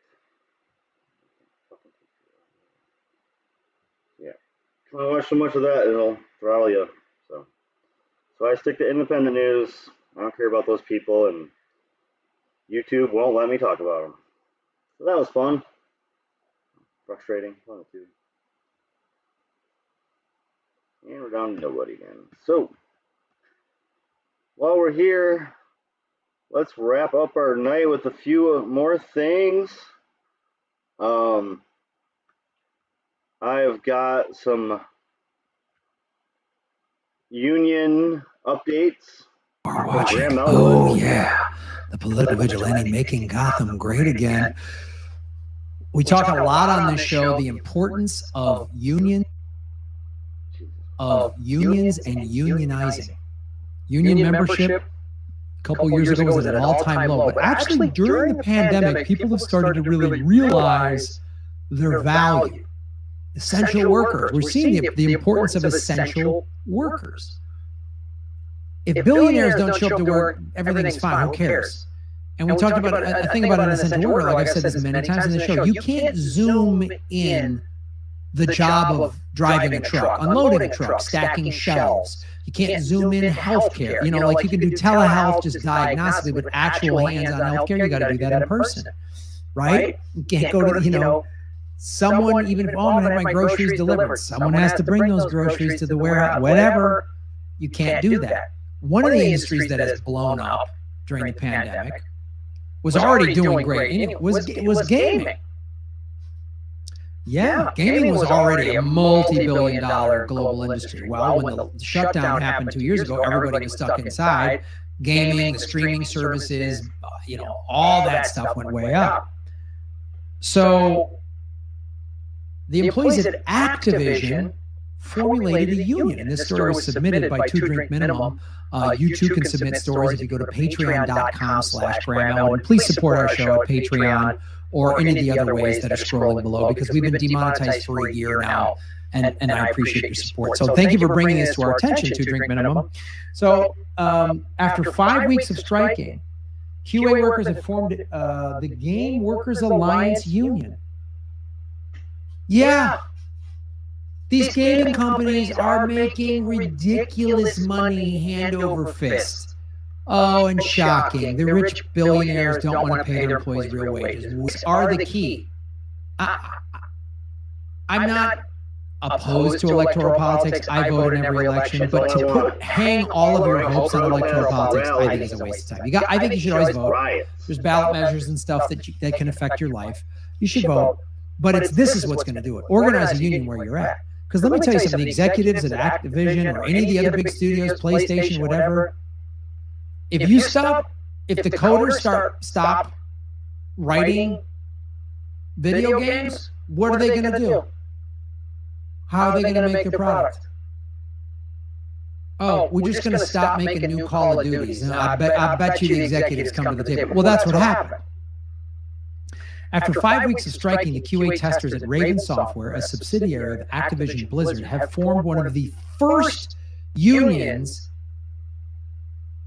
Yeah. If I watch so much of that, it'll throttle you. So I stick to independent news. I don't care about those people, and YouTube won't let me talk about them. So that was fun. Frustrating. Fun too. And we're down to nobody again. So, while we're here, let's wrap up our night with a few more things. I've got some union updates. Are watching. Oh yeah, the political vigilante making Gotham great again. We talk a lot on this show the importance of unions and unionizing. Union membership a couple years ago was at an all-time low, but actually during the pandemic, people have started to really realize their value. Essential workers. We're seeing the importance of essential workers. If billionaires don't show up to work, everything's fine. Who cares? And we talked about a thing about an essential worker, like I've said this many times in the show. You can't zoom in the job of driving a truck, unloading a truck, stacking shelves. You can't zoom in healthcare. Like you can do telehealth just diagnostically, but actual hands-on healthcare, you got to do that in person, right? You can't go to, someone, even if, I'm going to have my groceries delivered, someone has to bring those groceries to the warehouse, whatever. You can't do that. One of the industries that has blown up during the pandemic was already doing great. It was gaming. Yeah, gaming was already a multi-billion-dollar global industry. Well, when the shutdown happened 2 years ago, everybody was stuck inside. Gaming, the streaming services, all that stuff went way up. So the employees at Activision formulated a union, and this story was submitted by 2 Drink Minimum. You too can submit stories if you go to patreon.com/Graham. And please support our show at Patreon or any of the other ways that are scrolling below, because we've been demonetized for a year now, and I appreciate your support. So thank you for bringing this to our attention, 2 Drink Minimum. So after 5 weeks of striking, QA workers have formed the Game Workers Alliance Union. Yeah. These gaming companies are making ridiculous money hand over fist. Oh, and shocking. The rich billionaires don't want to pay their employees real wages, which are the key. I'm not opposed to electoral politics. I vote in every election, but to hang all of your hopes on electoral politics, I think is a waste of time. I think you should always vote. There's ballot measures and stuff that can affect your life. You should vote, but this is what's going to do it. Organize a union where you're at. Because let me tell you something, the executives at Activision or any of the other big studios, PlayStation, whatever, if the coders stop writing video games, what are they going to do? How are they going to make their product? Oh, we're just going to stop making new Call of Duties. I bet you the executives come to the table. Well, that's what happened. After 5 weeks of striking, the QA testers at Raven Software, a subsidiary of Activision Blizzard, have formed one of the first unions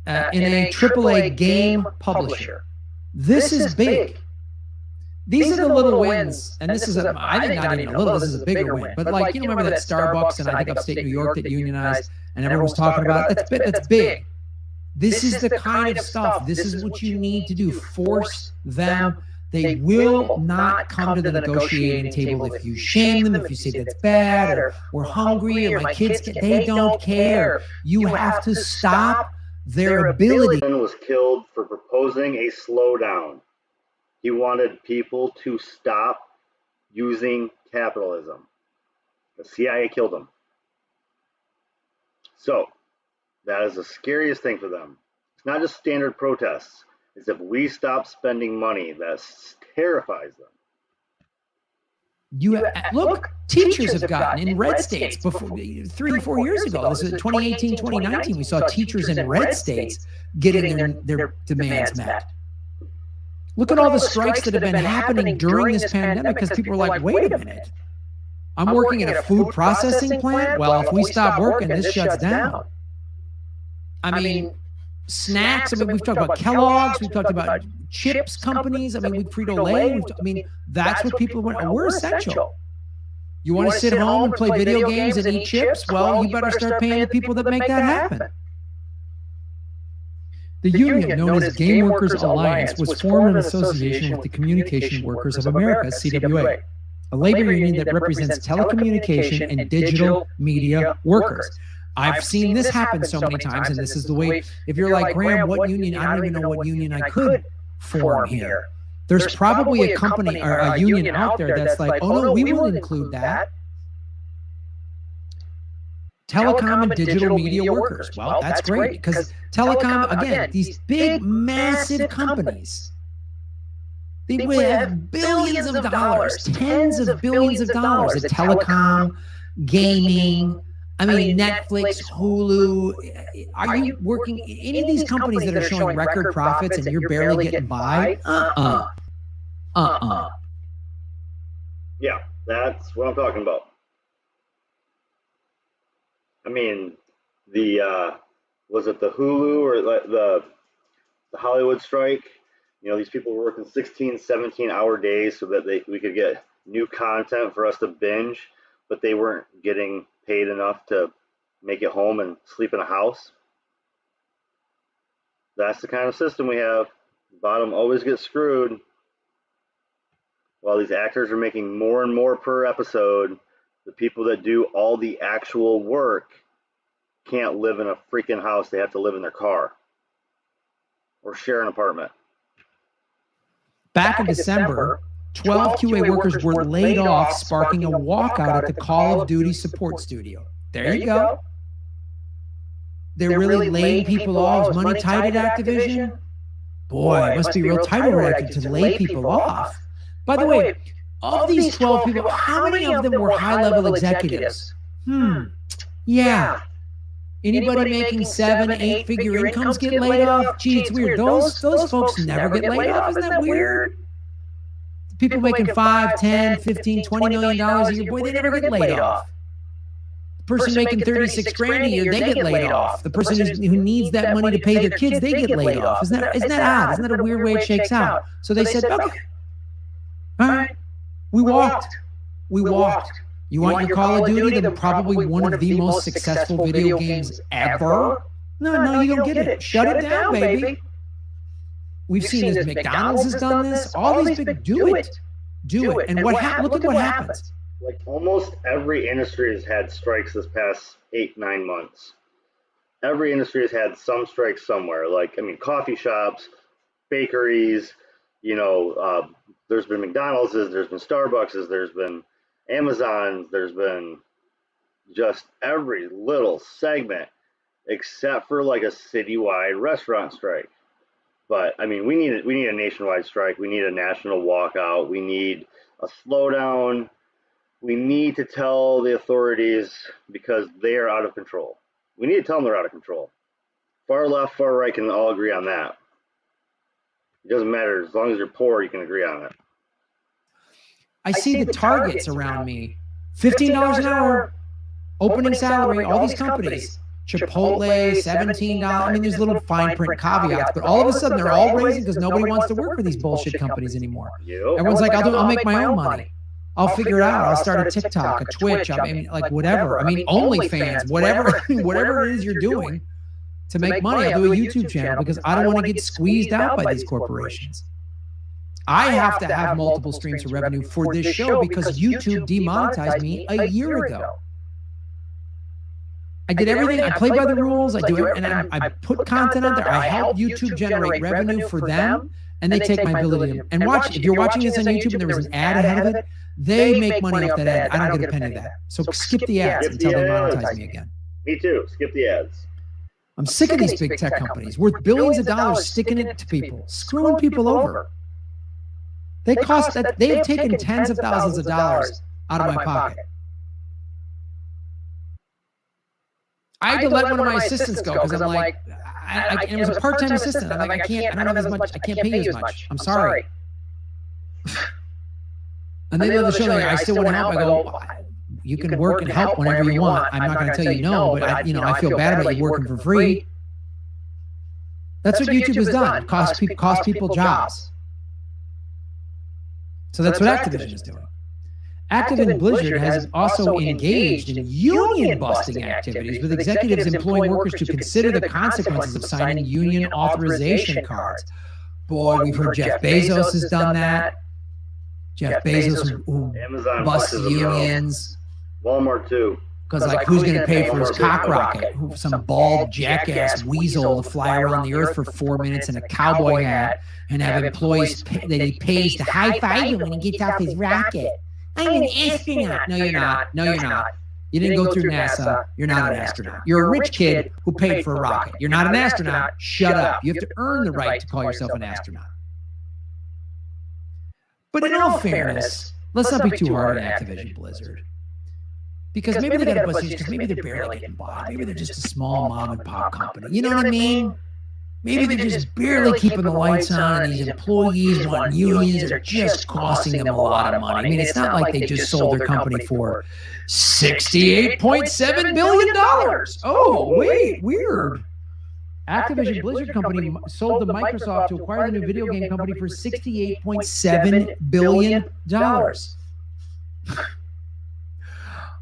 in a AAA game publisher. This is big. These are the little wins, and this is I think not even a little. This is a bigger win. But like, you know, remember that Starbucks and I think upstate New York that unionized, and everyone was talking about it? That's big. This is the kind of stuff. This is what you need to do. Force them. They will not come to the negotiating table if you shame them, if you say that's bad, or we're hungry, or my kids. They don't care. You have to stop their ability. Was killed for proposing a slowdown. He wanted people to stop using capitalism. The CIA killed him. So, that is the scariest thing for them. It's not just standard protests. It's if we stop spending money, that terrifies them. You look, teachers have gotten in red states before 3 or 4 years ago. This is 2018, 2019. We saw teachers in red states getting their demands met. Look at all the strikes that have been happening during this pandemic because people were like, wait a minute. I'm working at a food processing plant? Well, if we stop working, this shuts down. I mean, snacks. I mean, we've talked about Kellogg's. We've talked about chips companies. I mean, we've Frito-Lay. I mean, that's what people want. We're essential. You want to sit at home and play video games and eat chips? Well, you better start paying the people that make that happen. The union, known as Game Workers Alliance, was formed in association with the Communication Workers of America, CWA, a labor union that represents telecommunication and digital media workers. I've seen this happen so many times, and this is the way, if you're like, Graham, what union? I don't even know what union I could form here. There's probably a company or a union out there that's like, oh no, we will include that. Telecom and digital media workers. Well, that's great because telecom, again, these big, massive companies, they have billions of dollars, tens of billions of dollars at telecom, gaming. I mean, Netflix, Hulu. Are you working any of these companies that are showing record profits and you're barely getting by? Yeah, that's what I'm talking about. I mean, was it the Hulu or the Hollywood strike? You know, these people were working 16, 17-hour days so that we could get new content for us to binge, but they weren't getting paid enough to make it home and sleep in a house. That's the kind of system we have. The bottom always gets screwed. While these actors are making more and more per episode, the people that do all the actual work can't live in a freaking house. They have to live in their car or share an apartment. Back in December, 12 QA workers were laid off, sparking a walkout at the Call of Duty support studio. There you go. They're really laying people off. Is money tight at Activision? Boy, it must be real tight over there to lay people off. By the way, of these 12 people, how many of them were high-level executives? Yeah. Anybody making 7, 8-figure incomes get laid off? Gee, it's weird. Those folks never get laid off. Isn't that weird? People making $5, 10, 15, $20 million a year, boy, they never get laid off. The person making 36 grand a year, they get laid off. The person who needs that money to pay their kids, they get laid off. Isn't that odd? Isn't that a weird way it shakes out? So they said, okay, all right, we walked. You want your Call of Duty? Then probably one of the most successful video games ever? No, you don't get it. Shut it down, baby. We've seen this. McDonald's has done this. All these big do it. And look at what happens. Like almost every industry has had strikes this past 8-9 months. Every industry has had some strikes somewhere. Like, I mean, coffee shops, bakeries, you know, there's been McDonald's, there's been Starbucks, there's been Amazon, there's been just every little segment except for like a citywide restaurant strike. But I mean, we need a nationwide strike. We need a national walkout. We need a slowdown. We need to tell the authorities because they are out of control. We need to tell them they're out of control. Far left, far right can all agree on that. It doesn't matter. As long as you're poor, you can agree on it. I see the targets around me. $15 an hour, opening salary, all these companies. Chipotle, $17. I mean, there's little fine print caveats, but all of a sudden they're all raising because nobody wants to work for these bullshit companies anymore. Everyone's like, I'll make my own money. I'll figure it out. I'll start a TikTok, a Twitch, I mean, like whatever. I mean, OnlyFans, whatever it is you're doing to make money. I'll do a YouTube channel because I don't want to get squeezed out by these corporations. I have to have multiple streams of revenue for this show because YouTube demonetized me a year ago. I did everything. I play by the rules. I do it, and I put content out there. I help YouTube generate revenue for them, and they take my ability. And watch, if you're watching this on YouTube and there was an ad ahead of it, they make money off that ad. I don't get a penny of that. So skip the ads until they monetize me again. Me too. Skip the ads. I'm sick of these big tech companies worth billions of dollars sticking it to people, screwing people over. They cost that. They have taken tens of thousands of dollars out of my pocket. I had to let one of my assistants go because I'm like, it was a part-time assistant. I'm like, I don't have as much. I can't pay you as much. I'm sorry. And they love the show. I still want to help. I go, you can work and help whenever you want. I'm not going to tell you no, but I feel bad about you working for free. That's what YouTube has done. Cost people jobs. So that's what Activision is doing. Activision Blizzard has also engaged in union-busting activities with executives employing workers to consider the consequences of signing union authorization cards. Boy, we've heard Jeff Bezos has done that. Jeff Bezos who busts unions. Walmart too. Because who's going to pay for his cock rocket? Some bald jackass weasel to fly around the earth for 4 minutes in a cowboy hat and have employees that he pays to high-five him when he gets off his rocket. I'm an astronaut. No, you're not. No, you're not. You didn't go through NASA. You're not an astronaut. You're a rich kid who paid for a rocket. You're not an astronaut. Shut up. You have to earn the right to call yourself an astronaut. But in all fairness, let's not be too hard on Activision Blizzard. Because maybe they got a bust because maybe they're barely getting by. Maybe they're just a small mom and pop company. You know what I mean? Maybe they're just barely keeping the lights on, and these employees want unions are just costing them a lot of money. I mean, it's not like they just sold their company for $68.7 billion. Oh, wait, weird. Activision Blizzard Company sold to Microsoft to acquire the new video game company for $68.7 billion.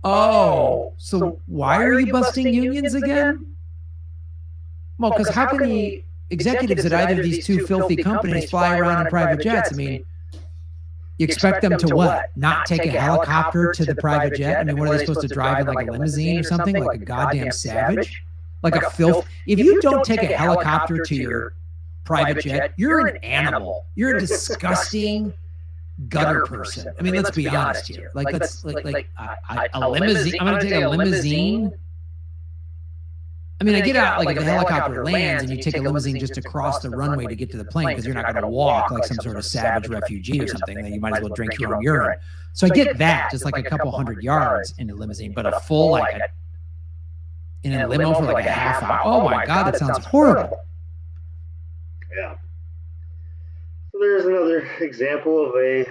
Oh, so why are you busting unions again? Well, because how can the executives at either of these two filthy companies fly around in private jets? I mean, you expect them to what? Not take a helicopter to the private jet? I mean, what are they supposed to drive in, like a limousine or something? Like a goddamn savage? Like a filth? If you don't take a helicopter to your private jet, you're an animal. You're a disgusting gutter person. I mean, let's be honest here. Like a limousine. I'm going to take a limousine. I mean, I get out, like if a helicopter lands and you take a limousine just to cross the runway to get to the plane because you're not going to walk like some sort of savage refugee or something, that you might as well drink your own urine. So I get that, just like a couple hundred yards in a limousine, but a full, in a limo for like a half hour. Oh my God, that sounds horrible. Yeah. So there's another example of a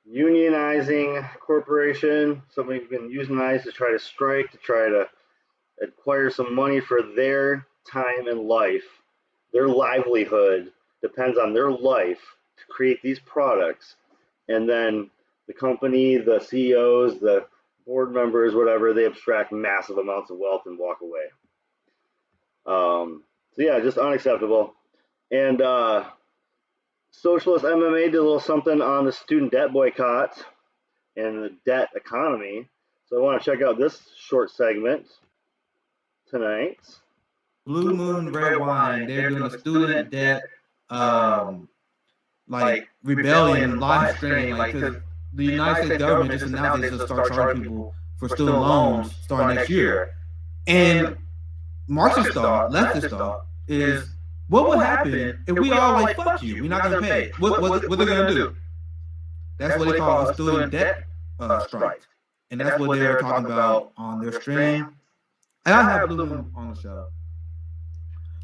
unionizing corporation, somebody who's been unionized to try to strike, to try to acquire some money for their time in life. Their livelihood depends on their life to create these products. And then the company, the CEOs, the board members, whatever, they abstract massive amounts of wealth and walk away. So yeah, just unacceptable. And Socialist MMA did a little something on the student debt boycott and the debt economy. So I want to check out this short segment tonight. Blue Moon Red Wine, they're doing a student debt rebellion live stream, because the United States government just announced they're going to start charging people for student loans starting next year. And Marxist thought, leftist thought, is what would happen if we all fuck you, we're not going to pay? What they're going to do? That's what they call a student debt strike. And that's what they're talking about on their stream. And I have Blue Moon on the show.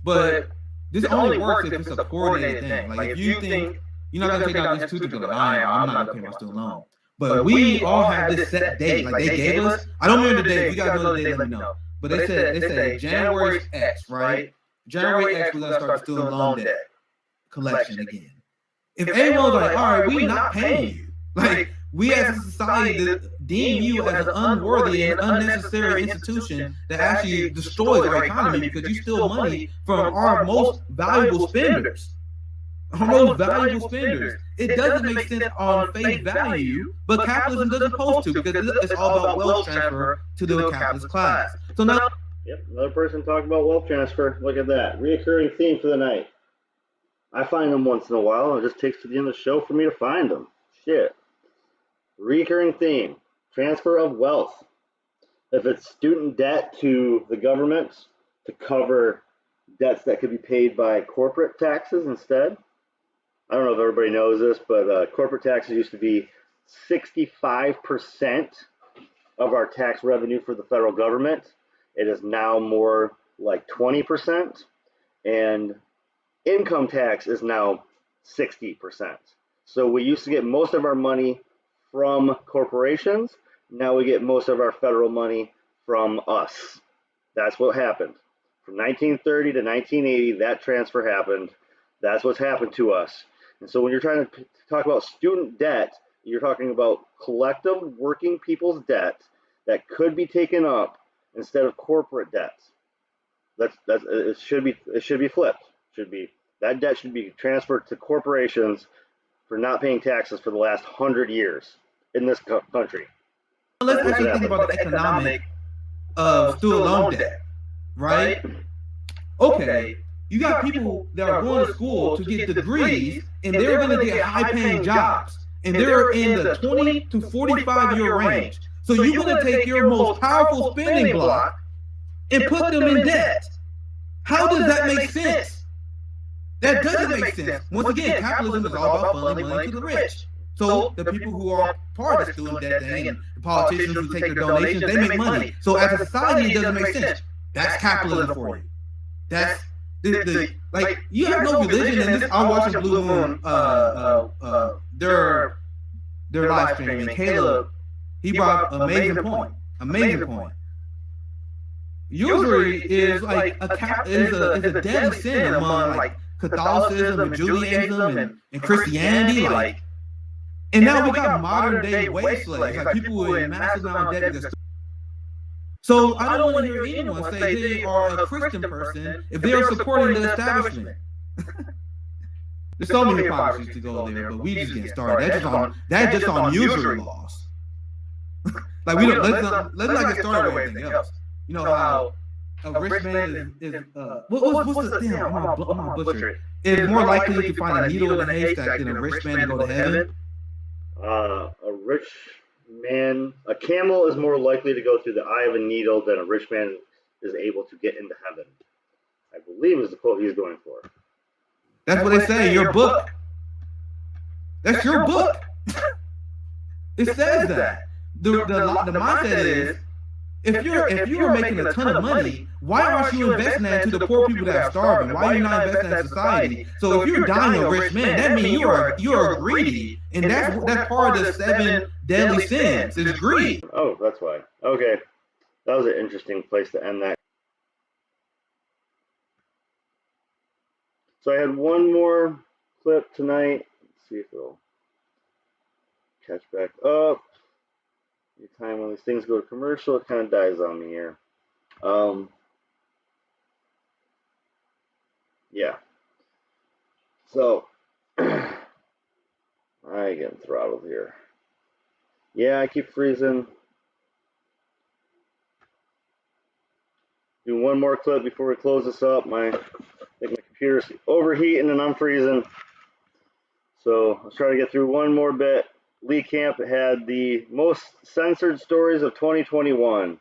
But this only works if it's a coordinated thing. Like, if you think you're not going to take out institutions, I'm not going to pay my student loan. But we all have this set date. Like, they gave us, I don't remember the date. If you guys know the date, let me know. but they say January X, right? January X, we're gonna start the student loan debt collection again. If everyone's like, all right, we're not paying you, like we as a society deem you as an unworthy and unnecessary institution that actually destroys our economy because you steal money from our most valuable spenders. Our most valuable spenders. It doesn't make sense on face value, but capitalism doesn't supposed to because it's all about wealth transfer to the capitalist class. So now, yep, another person talking about wealth transfer. Look at that. Reoccurring theme for the night. I find them once in a while. It just takes to the end of the show for me to find them. Shit. Recurring theme. Transfer of wealth. If it's student debt to the government to cover debts that could be paid by corporate taxes instead. I don't know if everybody knows this, but corporate taxes used to be 65% of our tax revenue for the federal government. It is now more like 20%, and income tax is now 60%. So we used to get most of our money from corporations. Now we get most of our federal money from us. That's what happened. From 1930 to 1980, that transfer happened. That's what's happened to us. And so when you're trying to talk about student debt, you're talking about collective working people's debt that could be taken up instead of corporate debt. It should be flipped. That debt should be transferred to corporations for not paying taxes for the last 100 years in this country. Let's actually think about the economic of student loan debt, right? Okay, you got people that are going to school to get degrees, and they're going to get high-paying jobs, and they're in the 20 to 45-year range. So you're going to take your most powerful spending block and put them in debt. How does that make sense? That doesn't make sense. Once again, capitalism is all about funneling money to the rich. So the people who are part of the student debt thing and the politicians who take their donations, they make money. So as a society, it doesn't make sense. That's capitalism for you. That's like you have no religion in this. I'm watching Blue Moon, their live stream, and Caleb, he brought an amazing point. Amazing point. Usury is like is a deadly sin among like Catholicism and Judaism and Christianity, like. And now we got modern day wage slaves, like people who are in massive amount of debt. So I don't want to hear anyone say they are a Christian person if they are supporting the establishment. There's so many hypocrisies to go there, but we just get started. That's just on usury laws. Like we don't let's not get started with anything else. You know how a rich man is what's the thing? I'm gonna butcher it. It's more likely to find a needle in a haystack than a rich man to go to heaven. A rich man, a camel is more likely to go through the eye of a needle than a rich man is able to get into heaven. I believe is the quote he's going for. That's what they say in your book. That's your book. It says that. The mindset is, if you're making a ton of money, why aren't you investing that into the poor people that are starving? Why are you not investing in society? So if you're dying a rich man, that means you're greedy, and that's part of the 7 deadly sins is greed. Oh, that's why. Okay, that was an interesting place to end that. So I had one more clip tonight. Let's see if it'll catch back up. Anytime when these things go to commercial, it kind of dies on me here. Yeah. So, I getting throttled here. Yeah, I keep freezing. Do one more clip before we close this up. I think my computer's overheating and I'm freezing. So let's try to get through one more bit. Lee Camp had the most censored stories of 2021.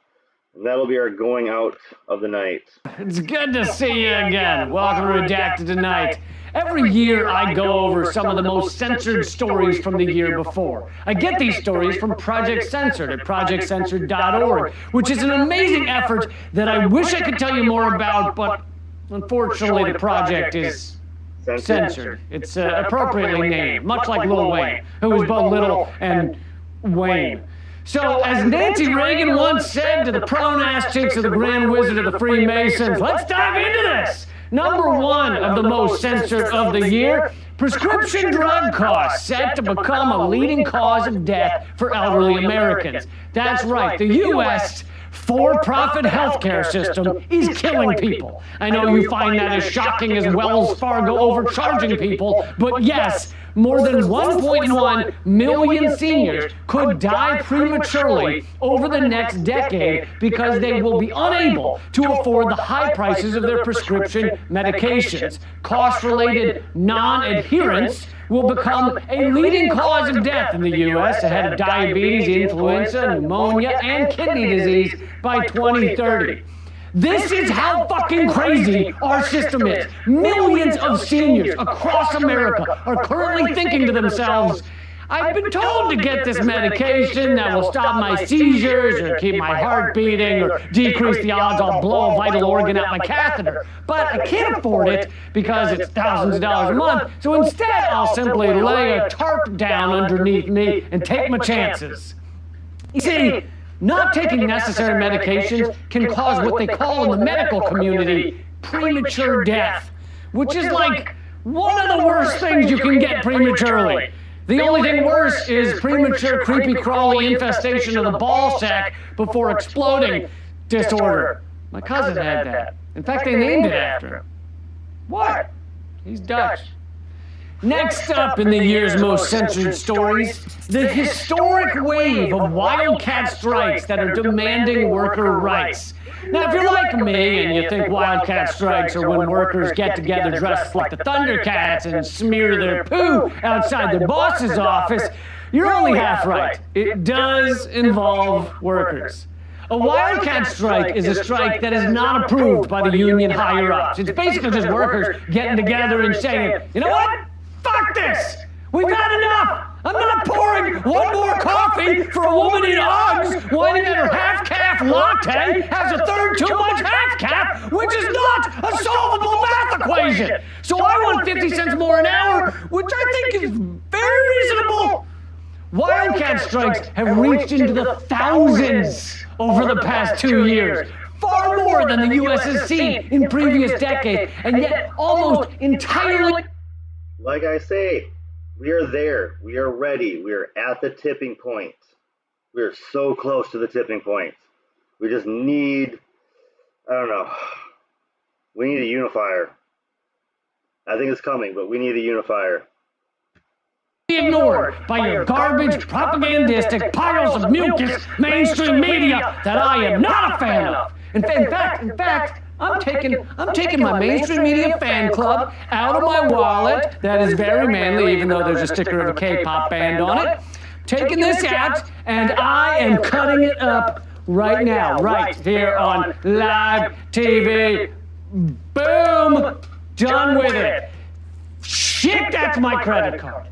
And that'll be our going out of the night. It's good to see you again. Welcome to Redacted Tonight. Every year I go over some of the most censored stories from the year before. I get these stories from Project Censored at projectcensored.org, which is an amazing effort that I wish I could tell you more about, but unfortunately the project is censored. It's appropriately named, much like Lil Wayne, who was both little and Wayne. So, as Nancy Reagan once said to the prone-ass chicks of the Grand Wizard of the Freemasons, let's dive into this. Number one of the most censored of the year, prescription drug costs set to become a leading cause of death for elderly Americans. That's right, the U.S. for-profit healthcare system is killing people. I know you find that as shocking as Wells Fargo overcharging people, but yes, more than 1.1 million seniors could die prematurely over the next decade because they will be unable to afford the high prices of their prescription medications. Cost-related non-adherence will become a leading cause of death in the U.S. ahead of diabetes, influenza, pneumonia, and kidney disease by 2030. This is how fucking crazy our system is. Millions of seniors across America are currently thinking to themselves, I've been told to get this medication that will stop my seizures or keep my heart beating or decrease the odds I'll blow a vital organ out my catheter. But I can't afford it because it's thousands of dollars a month, so instead I'll simply lay a tarp down underneath me and take my chances. You see, not taking necessary medications can cause what they call in the medical community premature death, which is like one of the worst things you can get prematurely. The only thing worse is premature creepy crawly infestation of the ball sack before exploding disorder. My cousin had that. In fact, they named it after him. What? He's Dutch. Next up in the year's most censored stories, the historic wave of wildcat strikes that are demanding worker rights. Now, if you're like me and you think wildcat strikes are when workers get together dressed like the Thundercats and smear their poo outside their boss's office, you're only half right. It does involve workers. A wildcat strike is a strike that is not approved by the union higher-ups. It's basically just workers getting together and saying, you know what? Fuck this! We've had enough! I'm not pouring one more coffee for a woman in Uggs whining that her half-calf latte has a third too much half-calf, which is not a solvable math equation! So I want 50 cents more an hour, which I think is very reasonable. Wildcat strikes have reached into the thousands over the past 2 years. Far more than the U.S. has seen in previous decades, and yet almost entirely... Like I say, we are there. We are ready. We are at the tipping point. We are so close to the tipping point. We just need, I don't know, we need a unifier. I think it's coming, but we need a unifier. Ignored by your garbage, propagandistic piles of mucus mainstream media that I am not a fan of. In fact, I'm taking my mainstream media fan club out of my wallet. That is very manly, even though there's a sticker of a K-pop band on it. Taking this out, and I am cutting it up right now, right here on live TV. Boom! Done with it. Shit, that's my credit card.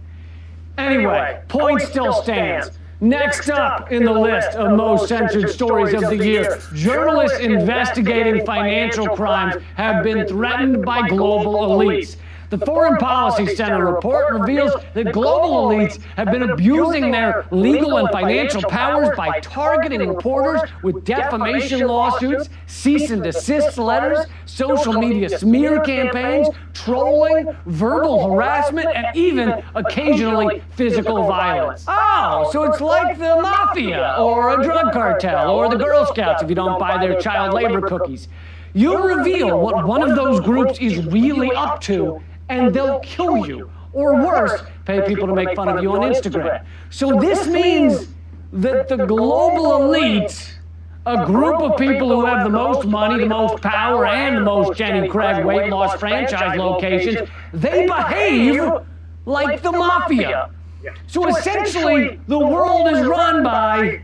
Anyway, point still stands. Next up in the list of most censored stories of the year, journalists investigating financial crimes have been threatened by global elites. The Foreign Policy Center report reveals that global elites have been abusing their legal and financial powers by targeting reporters with defamation lawsuits, cease and desist letters, social media smear campaigns, trolling, verbal harassment, and even occasionally physical violence. Oh, so it's like the mafia or a drug cartel or the Girl Scouts if you don't buy their child labor cookies. You reveal what one of those groups is really up to, and they'll kill you. Or worse, pay people to make fun of you on Instagram. So this means that the global elite, a group of people who have the most money, the most power, and the most Jenny Craig weight loss franchise locations, they behave like the mafia. So essentially, the world is run by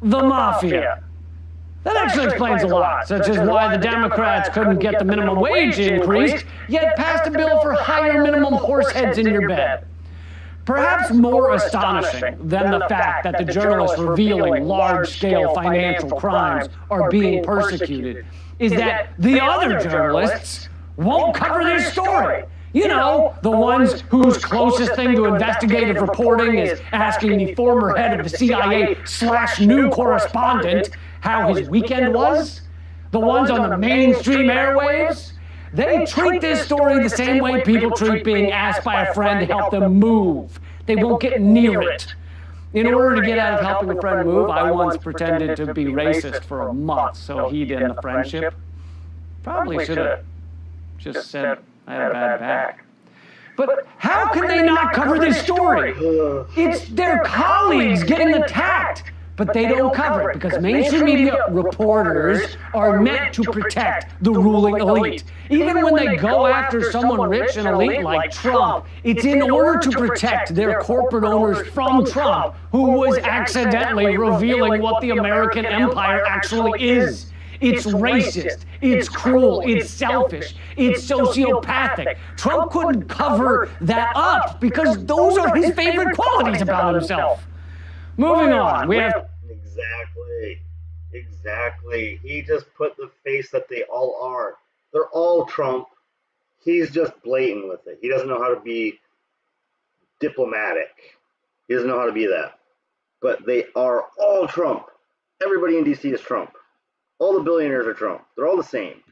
the mafia. That actually explains a lot, such as why the Democrats couldn't get the minimum wage increased, yet passed a bill for higher minimum horse heads in your bed. Perhaps more astonishing than the fact that the journalists revealing large-scale financial crimes are being persecuted is that the other journalists won't cover their story. You know, the ones whose closest thing to investigative reporting is asking the former head of the CIA/new correspondent how his weekend was. The ones on the mainstream airwaves. They treat this story the same way people treat being asked by a friend to help them move. They won't get near it. In order to get out of helping a friend move, I once pretended to be racist for a month so he'd end the friendship. Probably should have just said I had a bad back. But how can they not cover this story? It's their colleagues getting attacked, but they don't cover it because mainstream media reporters are meant to protect the ruling elite. Even when they go after someone rich and elite like Trump, it's in order to protect their corporate owners from Trump, who was accidentally revealing what the American empire actually is. It's racist, it's cruel, it's selfish, it's sociopathic. Trump couldn't cover that up because those are his favorite qualities about himself. Moving on, we have... Exactly. He just put the face that they all are. They're all Trump. He's just blatant with it. He doesn't know how to be diplomatic. He doesn't know how to be that. But they are all Trump. Everybody in D.C. is Trump. All the billionaires are Trump. They're all the same.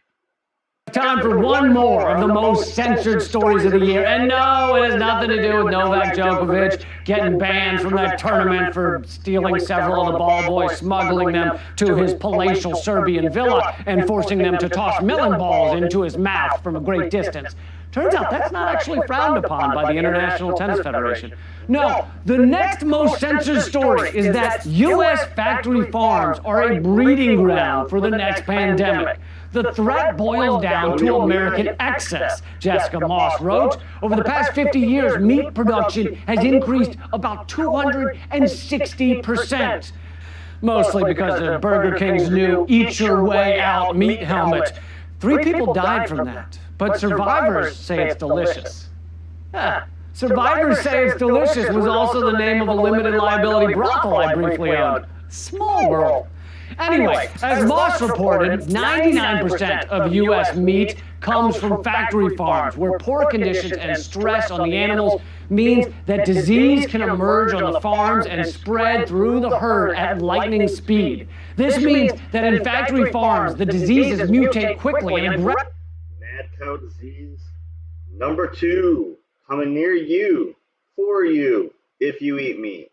Time for one more of the most censored stories of the year. And no, it has nothing to do with Novak Djokovic getting banned from that tournament for stealing several of the ball boys, smuggling them to his palatial Serbian villa, and forcing them to toss melon balls into his mouth from a great distance. Turns out that's not actually frowned upon by the International Tennis Federation. No, the next most censored story is that U.S. factory farms are a breeding ground for the next pandemic. The threat boils down to American excess, Jessica Moss wrote. Over the past 50 years, meat production has increased about 260%. Mostly because of Burger King's new Eat Your Way Out meat helmet. 3 people died from that, but survivors say it's delicious. Survivors Say It's Delicious was also the name of a limited liability brothel I briefly owned. Small world. Anyway, as Moss reported, 99% of U.S. meat comes from factory farms, where poor conditions and stress on the animals means that disease can emerge on the farms and spread through the herd at lightning speed. This means that in factory farms, the diseases mutate quickly and Mad cow disease, number 2, coming near you, for you, if you eat meat.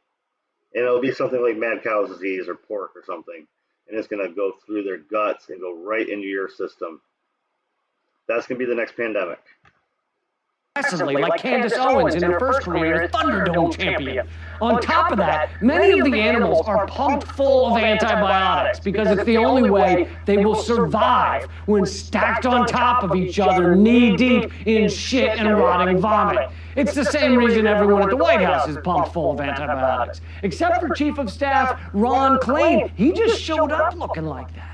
And it'll be something like mad cow disease or pork or something. And it's going to go through their guts and go right into your system. That's going to be the next pandemic. Like Candace Owens in her first career as Thunderdome champion. On top of that, many of the animals are pumped full of antibiotics because it's the only way they will survive when stacked on top of each other knee-deep in shit and rotting vomit. It's the same reason everyone at the White House is pumped full of antibiotics. Except for Chief of Staff Ron Klain. He just showed up looking like that.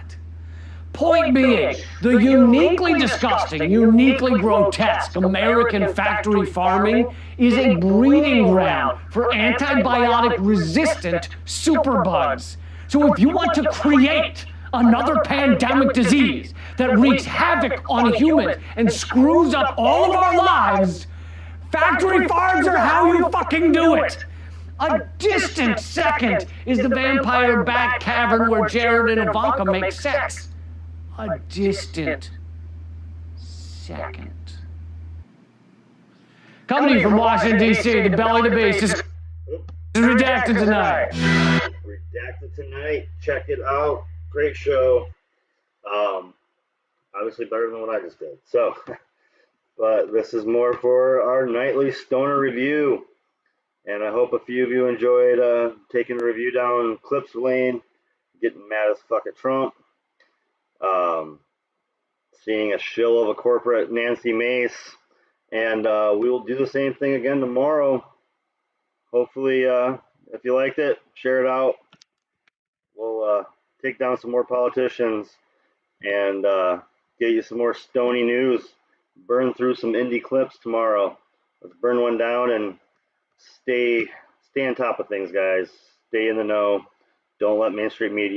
Point being, the uniquely disgusting, uniquely grotesque American factory farming is a breeding ground for antibiotic-resistant superbugs. So if you want to create another pandemic disease that wreaks havoc on humans and screws up all of our lives, factory farms are how you fucking do it. A distant second is the vampire bat cavern where Jared and Ivanka make sex. A distant second. Coming from Washington, D.C., the belly of the beast is redacted tonight. Redacted tonight. Check it out. Great show. Obviously better than what I just did. So, but this is more for our nightly stoner review. And I hope a few of you enjoyed taking the review down Clips Lane, getting mad as fuck at Trump. Seeing a shill of a corporate Nancy Mace, and we will do the same thing again tomorrow. Hopefully, if you liked it, share it out. We'll take down some more politicians and get you some more stony news. Burn through some indie clips tomorrow. Let's burn one down and stay on top of things, guys. Stay in the know. Don't let mainstream media